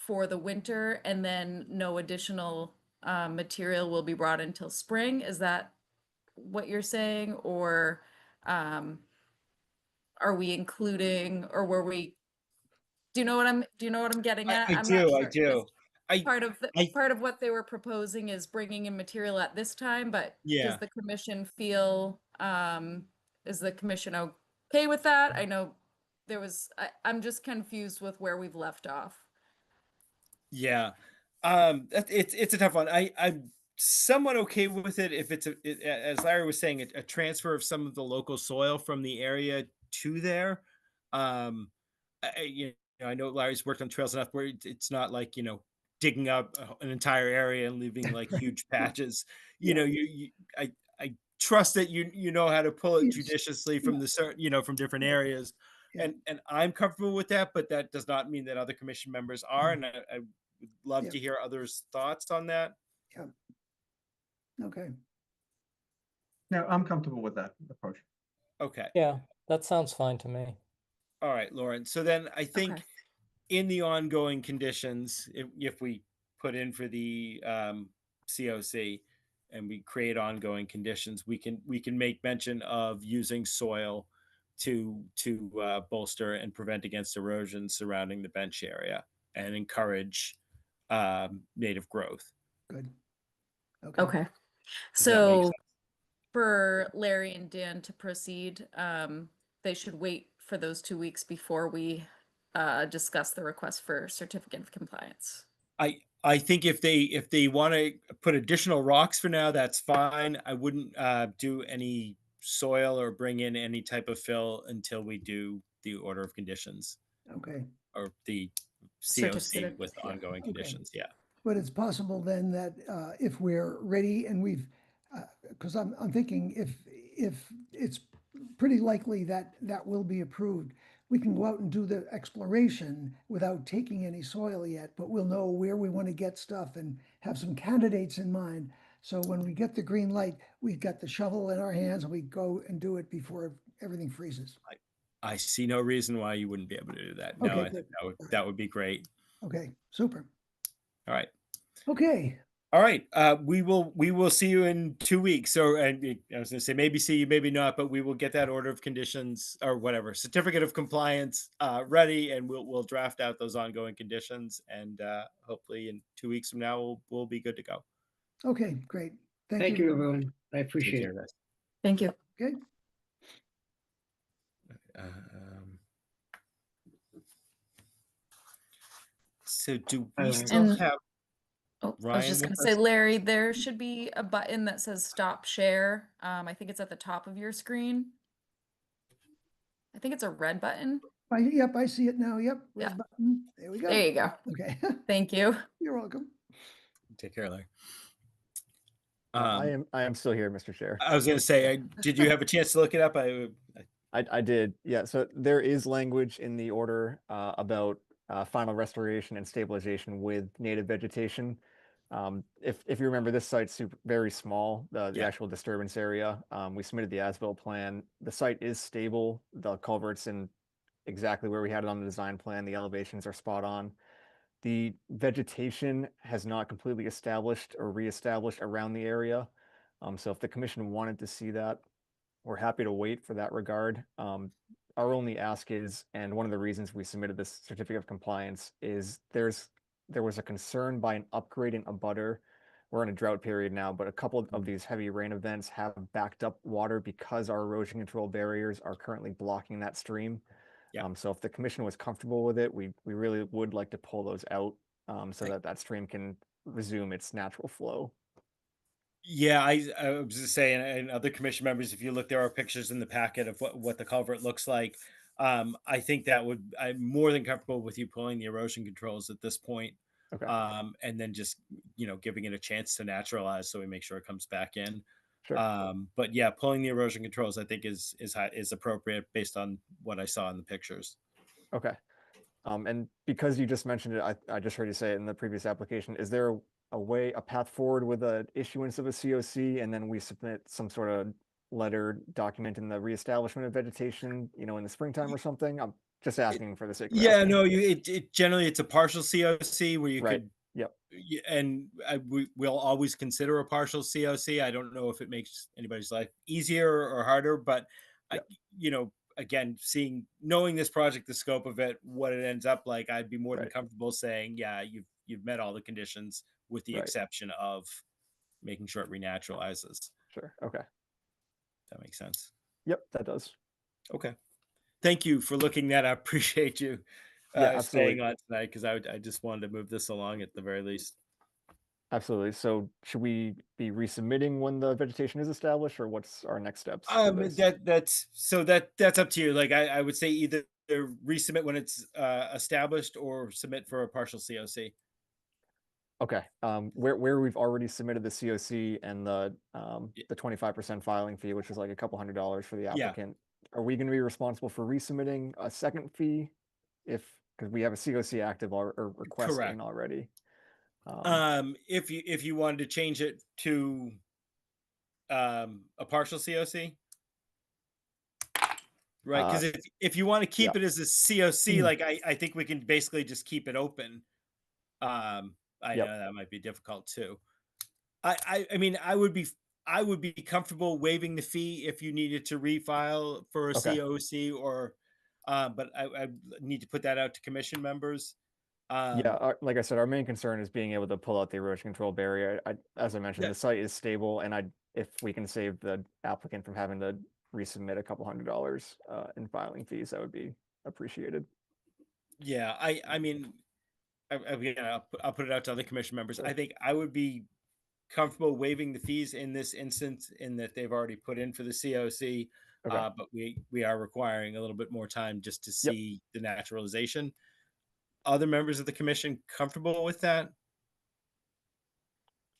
for the winter, and then no additional material will be brought until spring. Is that what you're saying? Or are we including, or were we, do you know what I'm getting at? I I'm do, not I sure. do. Part of what they were proposing is bringing in material at this time, but Yeah. does the commission feel, is the commission okay with that? I know there was, I'm just confused with where we've left off. Yeah. It's a tough one. I'm somewhat okay with it if it's as Larry was saying, a transfer of some of the local soil from the area to there. You know, I know Larry's worked on trails enough where it's not like, you know, digging up an entire area and leaving like huge patches. You know, I trust that you know how to pull it Yes. judiciously from the certain, you know, from different areas. Yeah. And I'm comfortable with that, but that does not mean that other commission members are. And I would love Yeah. to hear others' thoughts on that. Yeah. Okay. No, I'm comfortable with that approach. Okay. Yeah, that sounds fine to me. All right, Lauren. So then I think Okay. in the ongoing conditions, if we put in for the COC and we create ongoing conditions, we can make mention of using soil to bolster and prevent against erosion surrounding the bench area and encourage native growth. Good. Okay. Does that make So sense? for Larry and Dan to proceed, they should wait for those 2 weeks before we discuss the request for certificate of compliance. I think if they want to put additional rocks for now, that's fine. I wouldn't do any soil or bring in any type of fill until we do the order of conditions Okay. or the Certificate COC with yeah, ongoing okay. conditions. Yeah. But it's possible then that if we're ready and we've, because I'm thinking if it's pretty likely that that will be approved, we can go out and do the exploration without taking any soil yet, but we'll know where we want to get stuff and have some candidates in mind. So when we get the green light, we've got the shovel in our hands and we go and do it before everything freezes. I see no reason why you wouldn't be able to do that. No, Okay, I think that would be great. Okay, super. All right. Okay, All right. We will see you in 2 weeks. So, and I was gonna say maybe see you, maybe not, but we will get that order of conditions or whatever certificate of compliance ready, and we'll draft out those ongoing conditions, and hopefully in 2 weeks from now we'll be good to go. okay, great. Thank you, everyone. I Take appreciate care, it. guys. Thank you. Okay, So do Hi, we Larry. still And- have Oh, I was Ryan just going with to say, us? Larry, there should be a button that says stop share. I think it's at the top of your screen. I think it's a red button. yep, I see it now. Yep, red Yeah. button. There we go. There you go. Okay, Thank you. you're welcome. Take care, Larry. I am still here, Mr. Chair. I was going to say, did you have a chance to look it up? I did. Yeah. So there is language in the order about final restoration and stabilization with native vegetation. If you remember, this site's very small, the Yeah. actual disturbance area. We submitted the as-built plan. The site is stable. The culvert's in exactly where we had it on the design plan. The elevations are spot on. The vegetation has not completely established or reestablished around the area. So if the commission wanted to see that, we're happy to wait for that regard. Our only ask is, and one of the reasons we submitted this certificate of compliance is there was a concern by an upgrading abutter. We're in a drought period now, but a couple of these heavy rain events have backed up water because our erosion control barriers are currently blocking that stream. Yeah. So if the commission was comfortable with it, we really would like to pull those out so that stream can resume its natural flow. Yeah, I was just saying, and other commission members, if you look, there are pictures in the packet of what the culvert looks like. I think I'm more than comfortable with you pulling the erosion controls at this point. Okay. And then just, giving it a chance to naturalize so we make sure it comes back in. Sure. But yeah, pulling the erosion controls, I think is appropriate based on what I saw in the pictures. Okay. And because you just mentioned it, I just heard you say it in the previous application. Is there a path forward with the issuance of a COC and then we submit some sort of letter documenting the reestablishment of vegetation, you know, in the springtime or something? I'm just asking for the sake of Yeah, asking. no, it generally it's a partial COC where you Right. could, Yep. and we'll always consider a partial COC. I don't know if it makes anybody's life easier or harder, but Yep. again, knowing this project, the scope of it, what it ends up like, I'd be more than Right. comfortable saying, yeah, you've met all the conditions with the Right. exception of making sure it renaturalizes. Sure. Okay. That makes sense. Yep, that does. Okay. Thank you for looking that up. Appreciate you Yeah, staying absolutely. on tonight, because I just wanted to move this along at the very least. Absolutely. So should we be resubmitting when the vegetation is established, or what's our next steps for this? That's up to you. Like I would say either resubmit when it's established or submit for a partial COC. Okay. Where we've already submitted the COC and the 25% filing fee, which is like a couple $100 for the Yeah. applicant, are we going to be responsible for resubmitting a second fee because we have a COC active or request Correct. in already? If you wanted to change it to a partial COC, right? Because if you want to keep it as a COC, like I think we can basically just keep it open. I know that might be difficult too. I mean, I would be comfortable waiving the fee if you needed to refile for a COC, or but I need to put that out to commission members. Like I said, our main concern is being able to pull out the erosion control barrier. As I mentioned, the site is stable, and if we can save the applicant from having to resubmit a couple $100 in filing fees, that would be appreciated. Yeah, I mean, I'll put it out to other commission members. Sure. I think I would be comfortable waiving the fees in this instance, in that they've already put in for the COC, but we are requiring a little bit more time just to see the naturalization. Other members of the commission comfortable with that?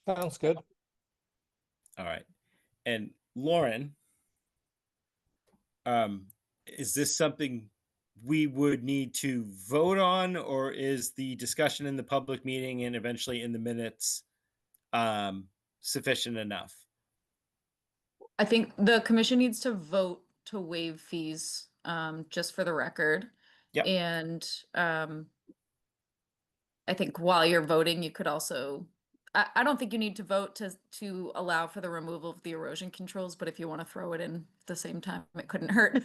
Sounds good. All right. And Lauren, is this something we would need to vote on, or is the discussion in the public meeting and eventually in the minutes sufficient enough? I think the commission needs to vote to waive fees, just for the record. Yep. And I think while you're voting, you could also, I don't think you need to vote to allow for the removal of the erosion controls, but if you want to throw it in at the same time, it couldn't hurt.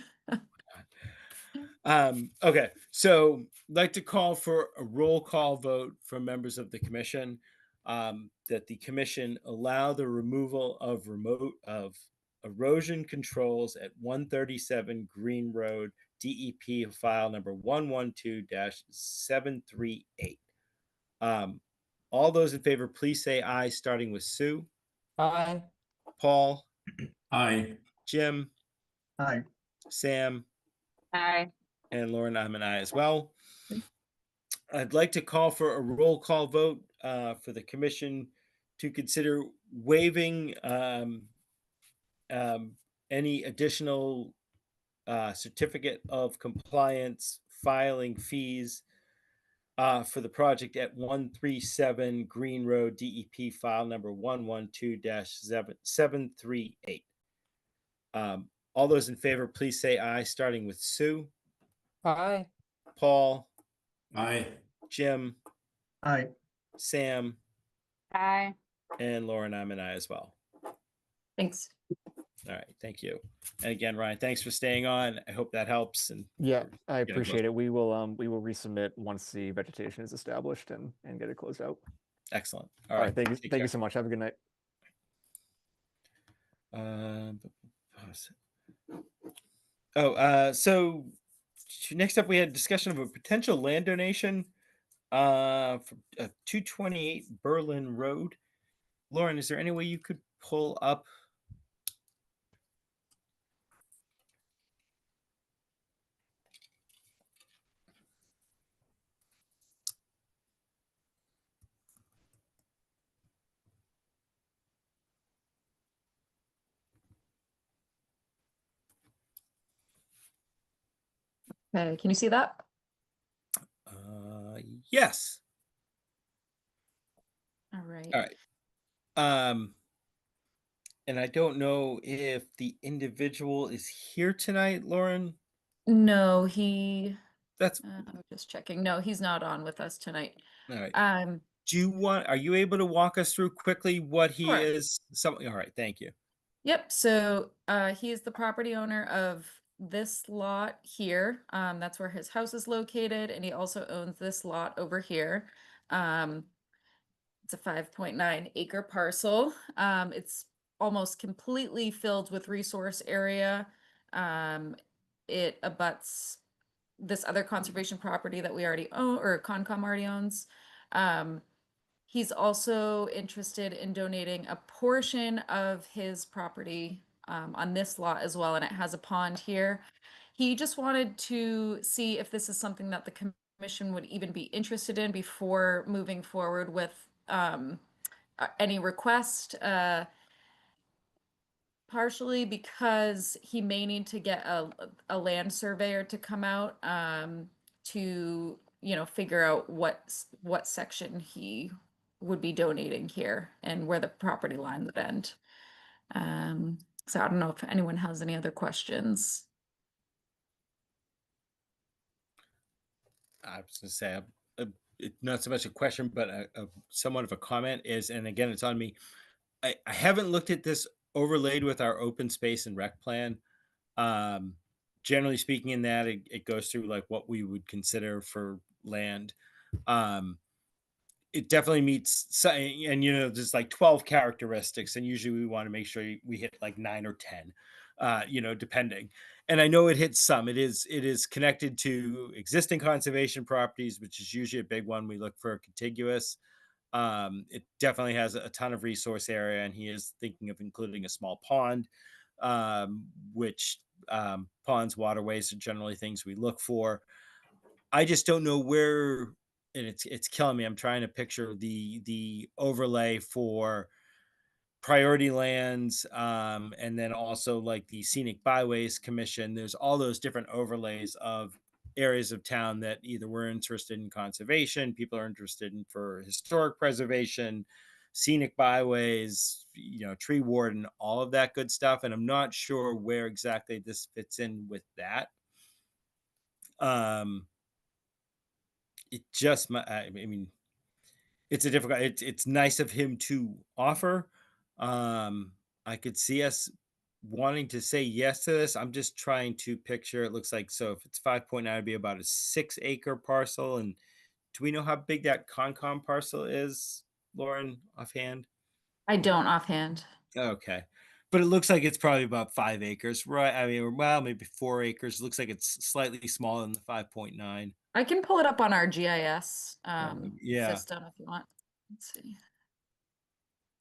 Okay, so I'd like to call for a roll call vote from members of the commission, that the commission allow the removal of erosion controls at 137 Green Road, DEP file number 112-738. All those in favor, please say aye, starting with Sue. Aye. Paul. Aye. Jim. Aye. Sam. Aye. And Lauren, I'm an aye as well. I'd like to call for a roll call vote for the commission to consider waiving any additional certificate of compliance filing fees for the project at 137 Green Road, DEP file number 112-738. All those in favor, please say aye, starting with Sue. Aye. Paul. Aye. Jim. Aye. Sam. Aye. And Lauren, I'm an aye as well. Thanks. All right, thank you. And again, Ryan, thanks for staying on. I hope that helps. And yeah, I appreciate it. We will resubmit once the vegetation is established and get it closed out. Excellent. All right, thank you so much. Have a good night. So next up we had discussion of a potential land donation for 228 Berlin Road. Lauren, is there any way you could pull up Okay, can you see that? Yes. All right. All right. And I don't know if the individual is here tonight, Lauren. No, That's I'm just checking. No, he's not on with us tonight. all right. Um, Are you able to walk us through quickly what he Sure. is? All right, thank you. Yep, so he is the property owner of this lot here. That's where his house is located, and he also owns this lot over here. It's a 5.9 acre parcel. It's almost completely filled with resource area. It abuts this other conservation property that we already own, or Concom already owns. He's also interested in donating a portion of his property on this lot as well, and it has a pond here. He just wanted to see if this is something that the commission would even be interested in before moving forward with any request. Partially because he may need to get a land surveyor to come out to figure out what section he would be donating here and where the property line would end. So I don't know if anyone has any other questions. I was going to say, not so much a question, but somewhat of a comment is, and again, it's on me. I haven't looked at this overlaid with our open space and rec plan. Generally speaking, in that it goes through like what we would consider for land. It definitely meets, and there's like 12 characteristics, and usually we want to make sure we hit like 9 or 10, depending. And I know it hits some. It is connected to existing conservation properties, which is usually a big one. We look for contiguous. It definitely has a ton of resource area, and he is thinking of including a small pond, which ponds, waterways are generally things we look for. I just don't know where, and it's killing me. I'm trying to picture the overlay for priority lands, and then also like the Scenic Byways Commission. There's all those different overlays of areas of town that either we're interested in conservation, people are interested in for historic preservation, scenic byways, tree warden, all of that good stuff. And I'm not sure where exactly this fits in with that. It just, I mean, it's a difficult, it's nice of him to offer. I could see us wanting to say yes to this. I'm just trying to picture, it looks like, so if it's 5.9, it'd be about a 6-acre parcel. And do we know how big that Concom parcel is, Lauren, offhand? I don't offhand. Okay. But it looks like it's probably about 5 acres, right? I mean, well, maybe 4 acres. It looks like it's slightly smaller than the 5.9. I can pull it up on our GIS Yeah. system if you want. Let's see.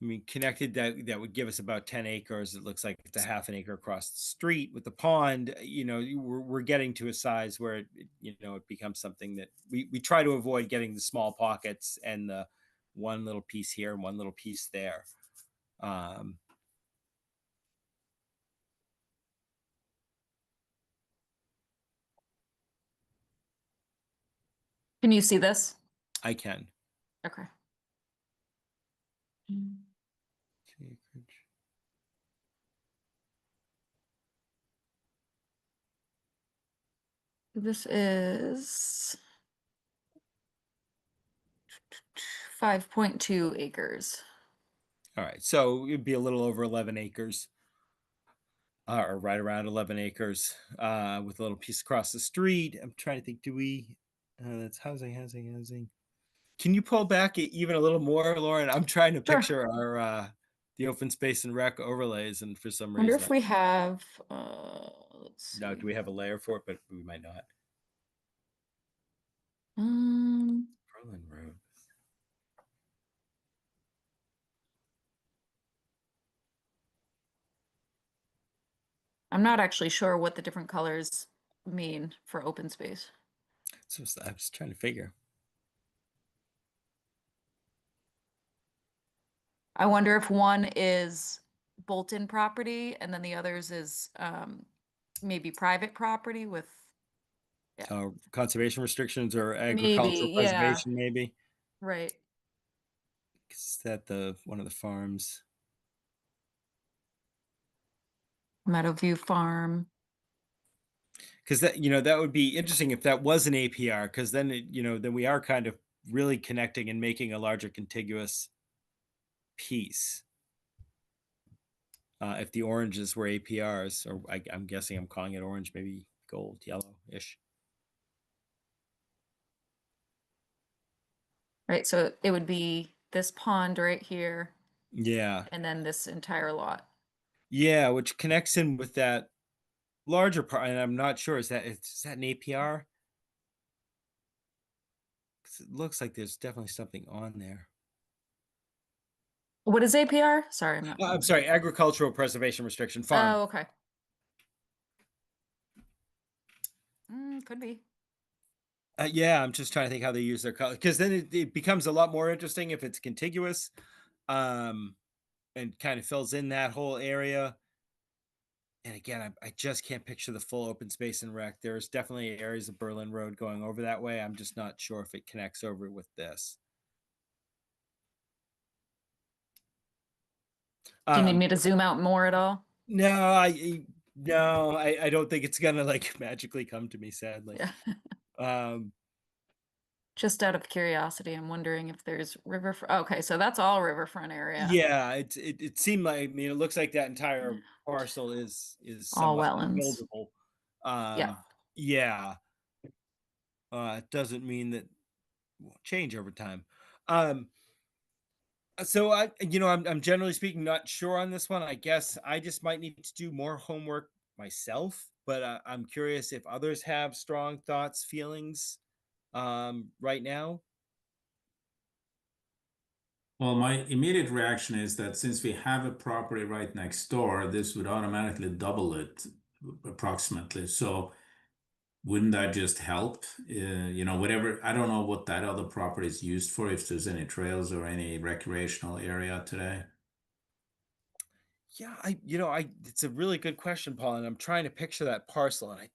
I mean, connected, that would give us about 10 acres. It looks like it's a half an acre across the street with the pond. We're getting to a size where it becomes something that we try to avoid getting the small pockets and the one little piece here and one little piece there. Can you see this? I can. Okay. This is 5.2 acres. All right. So it'd be a little over 11 acres. Or right around 11 acres, with a little piece across the street. I'm trying to think, do we, that's housing. Can you pull back even a little more, Lauren? I'm trying to Sure. picture our, the open space and rec overlays, and for some I wonder reason, if we have, let's no, see. do we have a layer for it? But we might not. Berlin Road. I'm not actually sure what the different colors mean for open space. So I was trying to figure. I wonder if one is Bolton property and then the others is maybe private property with Conservation restrictions or agricultural maybe, yeah. preservation, maybe. Right. Is that one of the farms? Meadowview Farm. Because that, that would be interesting if that was an APR, because then then we are kind of really connecting and making a larger contiguous piece. If the oranges were APRs, or I'm guessing I'm calling it orange, maybe gold, yellow-ish. Right, so it would be this pond right here, Yeah. and then this entire lot. Yeah, which connects in with that larger part, and I'm not sure, is that an APR? 'Cause it looks like there's definitely something on there. What is APR? Sorry, I'm not. I'm sorry, agricultural preservation restriction farm. Oh, okay. Could be. Yeah, I'm just trying to think how they use their color, because then it becomes a lot more interesting if it's contiguous, and kind of fills in that whole area. And again, I just can't picture the full open space and rec. There's definitely areas of Berlin Road going over that way. I'm just not sure if it connects over with this. Do you need me to zoom out more at all? No, I don't think it's gonna like magically come to me, sadly. Yeah. Just out of curiosity, I'm wondering if there's riverfront. Okay, so that's all riverfront area. Yeah, it seemed like, I mean, it looks like that entire parcel is All somewhat wetlands. buildable. Yeah. Yeah. It doesn't mean that won't change over time. So I'm generally speaking not sure on this one. I guess I just might need to do more homework myself, but I'm curious if others have strong thoughts, feelings right now. Well, my immediate reaction is that since we have a property right next door, this would automatically double it approximately. So wouldn't that just help? Whatever, I don't know what that other property is used for, if there's any trails or any recreational area today. Yeah, it's a really good question, Paul, and I'm trying to picture that parcel, and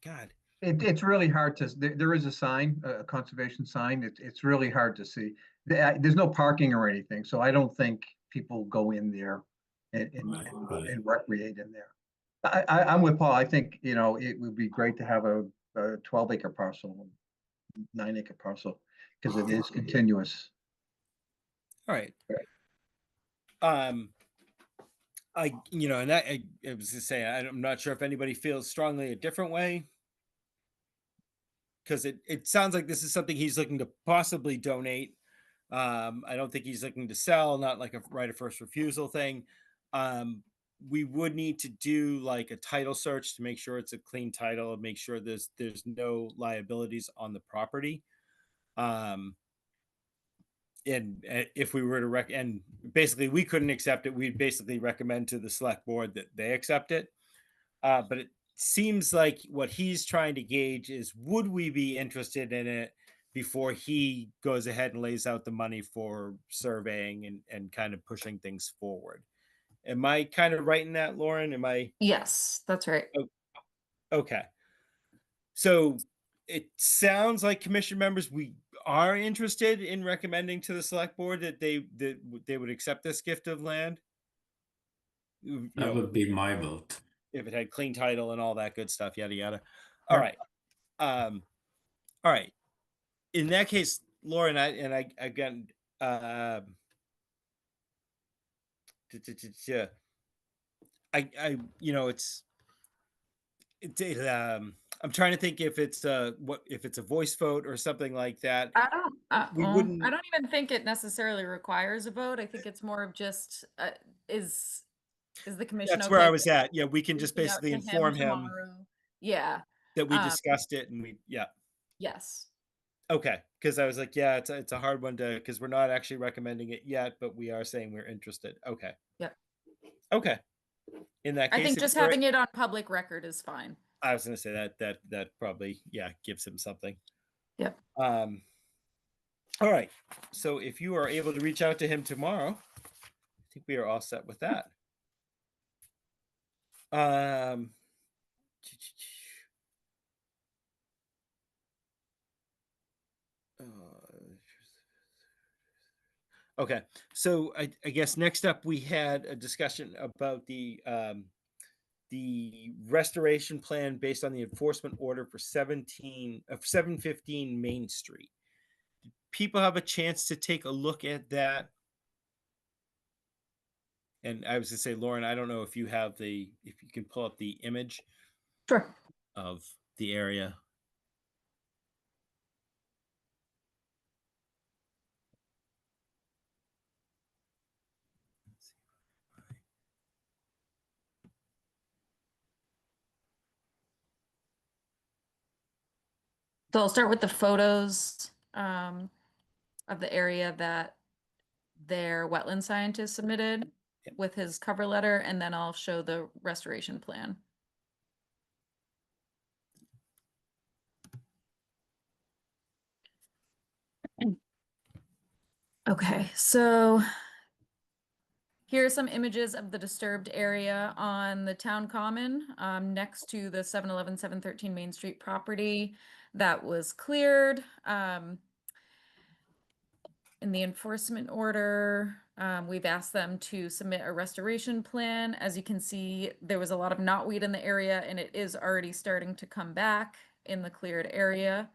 God. It's really hard to, there is a sign, a conservation sign. It's really hard to see. There's no parking or anything, so I don't think people go in there and recreate in there. I'm with Paul. I think, it would be great to have a 12-acre parcel, 9-acre parcel, because it is continuous. All right. I was to say, I'm not sure if anybody feels strongly a different way, because it sounds like this is something he's looking to possibly donate. I don't think he's looking to sell, not like a right of first refusal thing. We would need to do like a title search to make sure it's a clean title and make sure there's no liabilities on the property. And if we were to and basically we couldn't accept it, we'd basically recommend to the select board that they accept it. But it seems like what he's trying to gauge is, would we be interested in it before he goes ahead and lays out the money for surveying and kind of pushing things forward. Am I kind of right in that, Lauren? Yes, that's right. Okay. So it sounds like commission members, we are interested in recommending to the select board that they would accept this gift of land. That would be my vote. If it had clean title and all that good stuff, yada yada. All right. All right. In that case, Lauren, again, I'm trying to think if it's if it's a voice vote or something like that. I don't even think it necessarily requires a vote. I think it's more of just is the commission. That's where I was at. Yeah, we can just basically inform him. Yeah. That we discussed it and Yes. Okay, because I was like, yeah, it's a hard one because we're not actually recommending it yet, but we are saying we're interested. Okay. Yep. Okay. In that case, I think just having it on public record is fine. I was going to say that probably gives him something. Yep. All right. So if you are able to reach out to him tomorrow, I think we are all set with that. Okay, so I guess next up we had a discussion about the the restoration plan based on the enforcement order for 715 Main Street. People have a chance to take a look at that. And I was gonna say, Lauren, I don't know if you have if you can pull up the image Sure. of the area. So I'll start with the photos of the area that their wetland scientist submitted with his cover letter, and then I'll show the restoration plan. Okay, so here are some images of the disturbed area on the town common next to the 711 713 Main Street property that was cleared. In the enforcement order, we've asked them to submit a restoration plan. As you can see, there was a lot of knotweed in the area, and it is already starting to come back in the cleared area.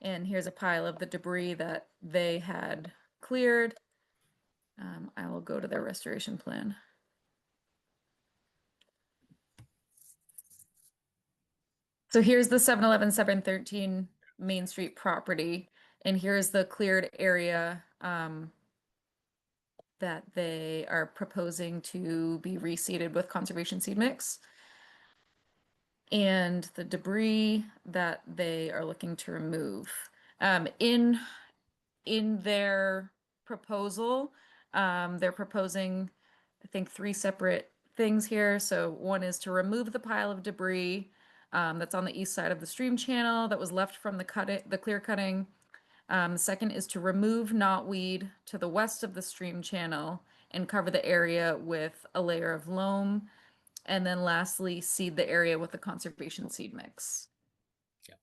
And here's a pile of the debris that they had cleared. I will go to their restoration plan. So here's the 711 713 Main Street property, and here's the cleared area that they are proposing to be reseeded with conservation seed mix, and the debris that they are looking to remove. In their proposal, they're proposing, I think, 3 separate things here. So one is to remove the pile of debris that's on the east side of the stream channel that was left from the clear cutting. Second is to remove knotweed to the west of the stream channel and cover the area with a layer of loam. And then lastly, seed the area with the conservation seed mix. Yeah.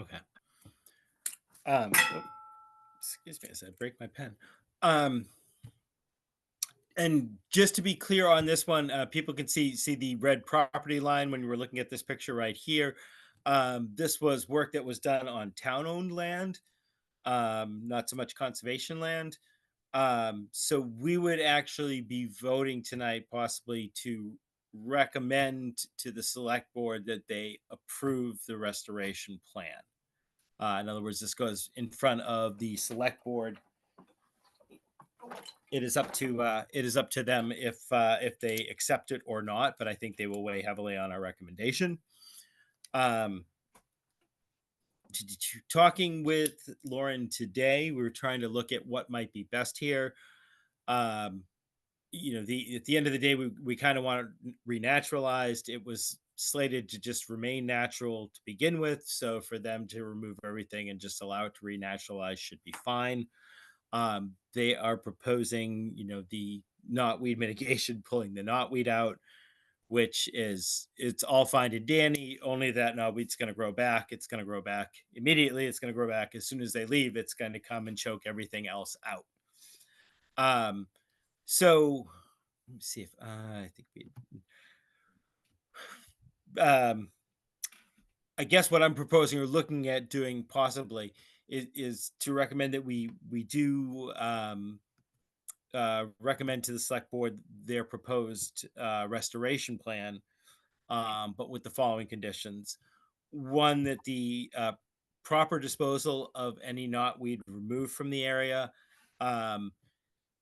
Okay. Excuse me as I break my pen. And just to be clear on this one, people can see the red property line when you were looking at this picture right here. This was work that was done on town-owned land, not so much conservation land. So we would actually be voting tonight possibly to recommend to the select board that they approve the restoration plan. In other words, this goes in front of the select board. It is up to them if they accept it or not, but I think they will weigh heavily on our recommendation. Talking with Lauren today, we were trying to look at what might be best here. At the end of the day, we kind of want it renaturalized. It was slated to just remain natural to begin with, so for them to remove everything and just allow it to renaturalize should be fine. They are proposing, the knotweed mitigation, pulling the knotweed out, which it's all fine and dandy, only that knotweed's going to grow back. It's going to grow back immediately. It's going to grow back as soon as they leave. It's going to come and choke everything else out. So let me see if I think I guess what I'm proposing or looking at doing possibly is to recommend that we do recommend to the select board their proposed restoration plan, but with the following conditions. One, that the proper disposal of any knotweed removed from the area.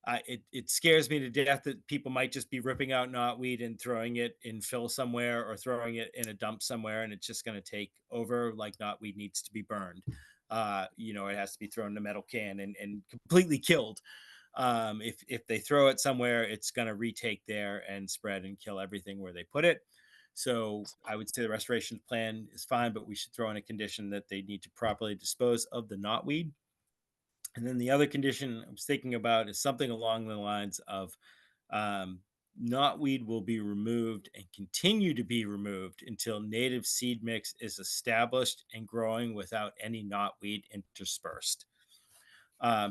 It scares me to death that people might just be ripping out knotweed and throwing it in fill somewhere or throwing it in a dump somewhere, and it's just going to take over. Like, knotweed needs to be burned. It has to be thrown in a metal can and completely killed. If they throw it somewhere, it's going to retake there and spread and kill everything where they put it. So I would say the restoration plan is fine, but we should throw in a condition that they need to properly dispose of the knotweed. And then the other condition I was thinking about is something along the lines of knotweed will be removed and continue to be removed until native seed mix is established and growing without any knotweed interspersed.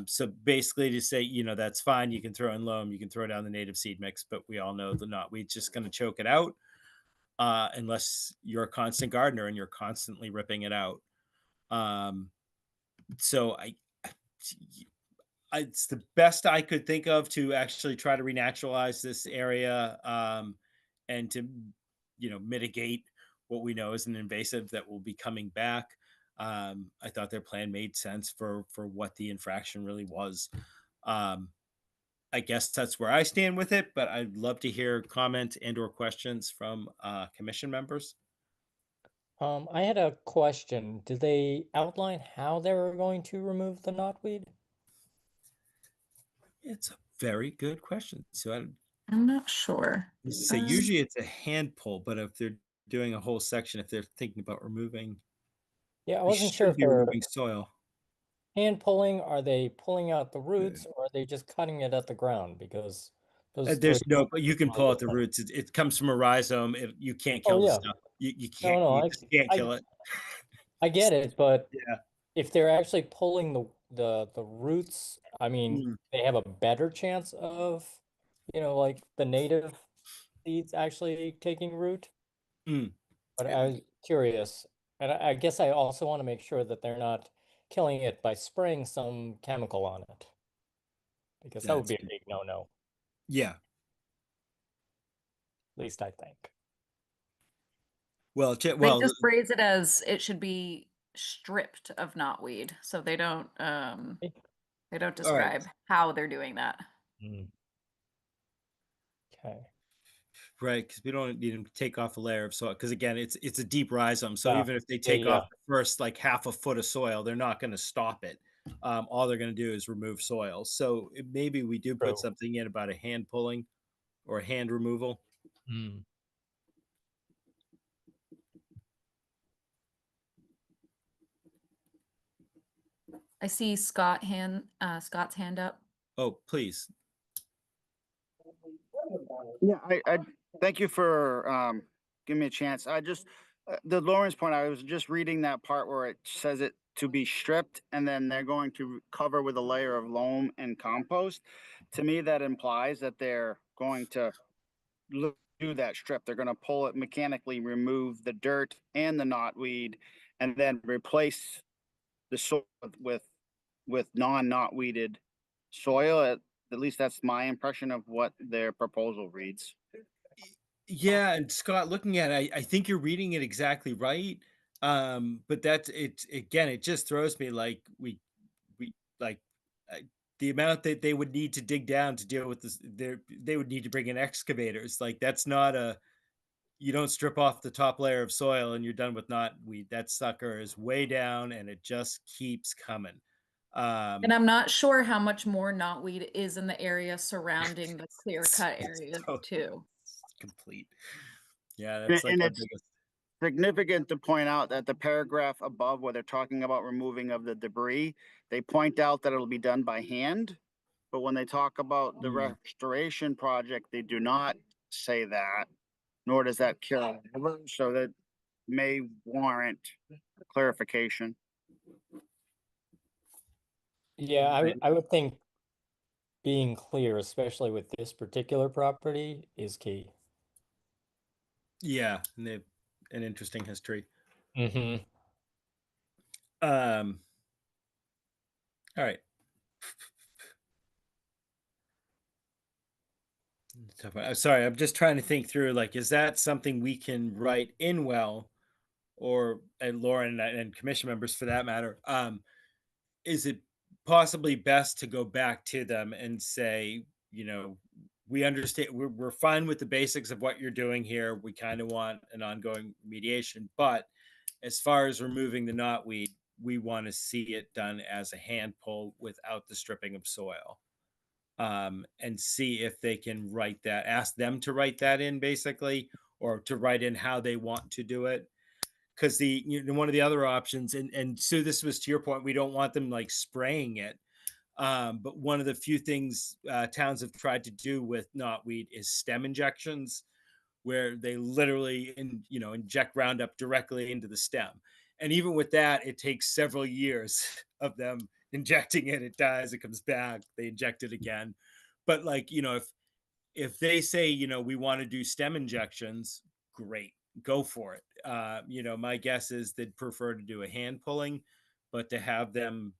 So basically to say, that's fine. You can throw in loam, you can throw down the native seed mix, but we all know the knotweed's just going to choke it out, unless you're a constant gardener and you're constantly ripping it out. So it's the best I could think of to actually try to renaturalize this area, and to, mitigate what we know is an invasive that will be coming back. I thought their plan made sense for what the infraction really was. I guess that's where I stand with it, but I'd love to hear comment and or questions from commission members. I had a question. Did they outline how they were going to remove the knotweed? It's a very good question. So I'm not sure. say usually it's a hand pull, but if they're doing a whole section, if they're thinking about removing, Yeah, I they wasn't sure should if be they're removing soil. hand pulling. Are they pulling out the roots, or are they just cutting it at the ground? Because those There's three no, but you can pull out the different. roots. It comes from a rhizome. You can't kill Oh the yeah. stuff. You No, can't. no, You just can't I kill it. I get it, but Yeah. if they're actually pulling the roots, I mean, Mm. they have a better chance of, like the native seeds actually taking root. Mm. But I was curious, and I guess I also want to make sure that they're not killing it by spraying some chemical on it, because that would That's be a good. big no-no, Yeah. at least I think. Well, They just phrase it as it should be stripped of knotweed, so they don't describe how they're doing that. Okay. right, because we don't need them to take off a layer of soil. Because again, it's a deep rhizome. So Yeah. even if they Yeah, take yeah. off the first like half a foot of soil, they're not going to stop it. All they're going to do is remove soil. So maybe we do put True. something in about a hand pulling or a hand removal. I see Scott's hand up. Oh, please. Yeah, I thank you for giving me a chance. I just the Lawrence point. I was just reading that part where it says it to be stripped, and then they're going to cover with a layer of loam and compost. To me, that implies that they're going to do that strip. They're going to pull it mechanically, remove the dirt and the knotweed, and then replace the soil with non-knotweeded soil. At least that's my impression of what their proposal reads. Yeah, and Scott, looking at it, I think you're reading it exactly right. But that's it again, it just throws me like we like the amount that they would need to dig down to deal with this, they would need to bring in excavators. Like that's not you don't strip off the top layer of soil and you're done with knotweed. That sucker is way down and it just keeps coming. And I'm not sure how much more knotweed is in the area surrounding the clear cut area too. Complete. Yeah, that's like and our it's biggest. significant to point out that the paragraph above where they're talking about removing of the debris, they point out that it'll be done by hand. But when they talk about the restoration project, they do not say that, nor does that carry over. So that may warrant clarification. Yeah, I would think being clear, especially with this particular property, is key. Yeah, and they have an interesting history. Mm-hmm. All right. Sorry, I'm just trying to think through, like, is that something we can write in well, or and Lauren and commission members for that matter? Is it possibly best to go back to them and say, we understand, we're fine with the basics of what you're doing here. We kind of want an ongoing mediation, but as far as removing the knotweed, we want to see it done as a hand pull without the stripping of soil. And see if they can write that, ask them to write that in basically, or to write in how they want to do it. Because one of the other options, and Sue, this was to your point, we don't want them like spraying it. But one of the few things towns have tried to do with knotweed is stem injections, where they literally inject Roundup directly into the stem. And even with that, it takes several years of them injecting it, it dies, it comes back, they inject it again. But like, if they say, we want to do stem injections, great, go for it. My guess is they'd prefer to do a hand pulling, but to have them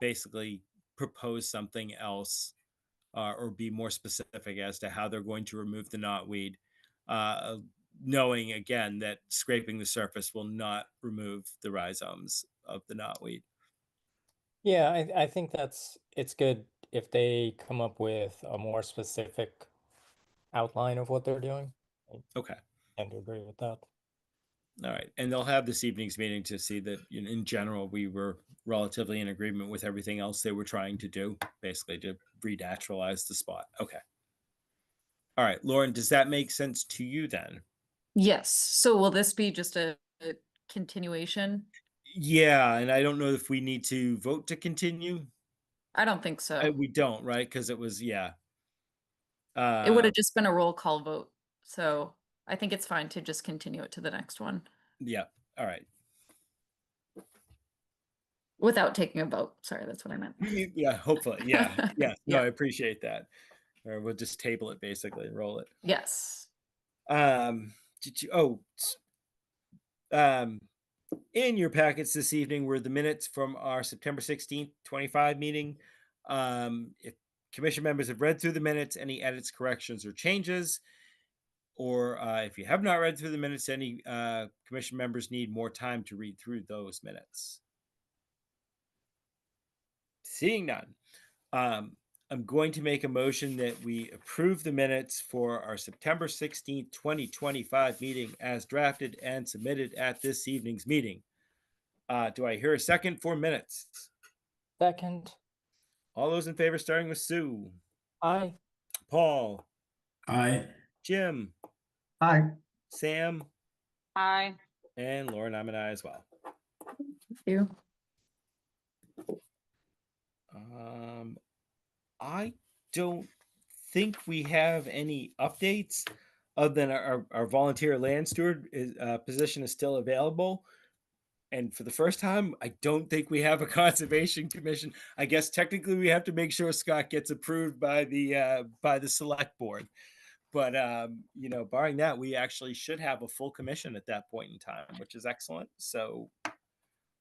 basically propose something else, or be more specific as to how they're going to remove the knotweed, knowing again that scraping the surface will not remove the rhizomes of the knotweed. Yeah, I think it's good if they come up with a more specific outline of what they're doing. I Okay. tend to agree with that. All right. And they'll have this evening's meeting to see that in general, we were relatively in agreement with everything else they were trying to do, basically to renaturalize the spot. Okay. All right, Lauren, does that make sense to you then? Yes. So will this be just a continuation? Yeah, and I don't know if we need to vote to continue. I don't think so. We don't, right? Because it was, yeah. It would have just been a roll call vote. So I think it's fine to just continue it to the next one Yeah. All right. without taking a vote. Sorry, that's what I meant. Yeah, hopefully. Yeah. Yeah. No, Yeah. I appreciate that. Or we'll just table it basically and roll it. Yes. In your packets this evening were the minutes from our September 16th, 25 meeting. If commission members have read through the minutes, any edits, corrections, or changes, or if you have not read through the minutes, any commission members need more time to read through those minutes. Seeing none, I'm going to make a motion that we approve the minutes for our September 16th, 2025 meeting as drafted and submitted at this evening's meeting. Do I hear a second for minutes? Second. All those in favor, starting with Sue. Aye. Paul. Aye. Jim. Aye. Sam. Aye. And Lauren, I'm an aye as well. Thank you. I don't think we have any updates other than our volunteer land steward position is still available. And for the first time, I don't think we have a conservation commission. I guess technically we have to make sure Scott gets approved by the select board. But barring that, we actually should have a full commission at that point in time, which is excellent. So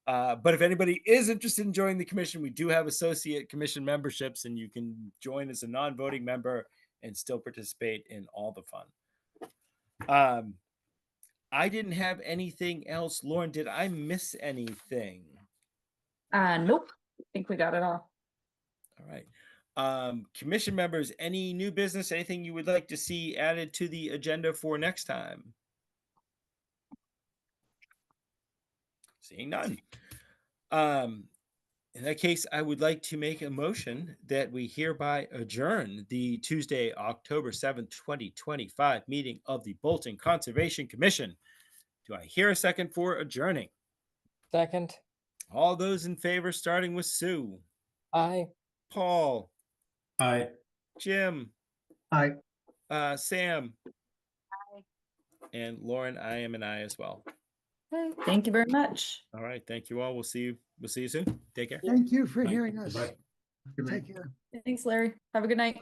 but if anybody is interested in joining the commission, we do have associate commission memberships, and you can join as a non-voting member and still participate in all the fun. I didn't have anything else. Lauren, did I miss anything? Nope. I think we got it all. All right. Commission members, any new business, anything you would like to see added to the agenda for next time? Seeing none. In that case, I would like to make a motion that we hereby adjourn the Tuesday, October 7th, 2025 meeting of the Bolton Conservation Commission. Do I hear a second for adjourning? Second. All those in favor, starting with Sue. Aye. Paul. Aye. Jim. Aye. Sam. Aye. And Lauren, I am an aye as well. Okay. Thank you very much. All right. Thank you all. We'll see you soon. Take care. Thank you for Bye. hearing us. Bye. Good night. Take care. Thanks, Larry. Have a good night.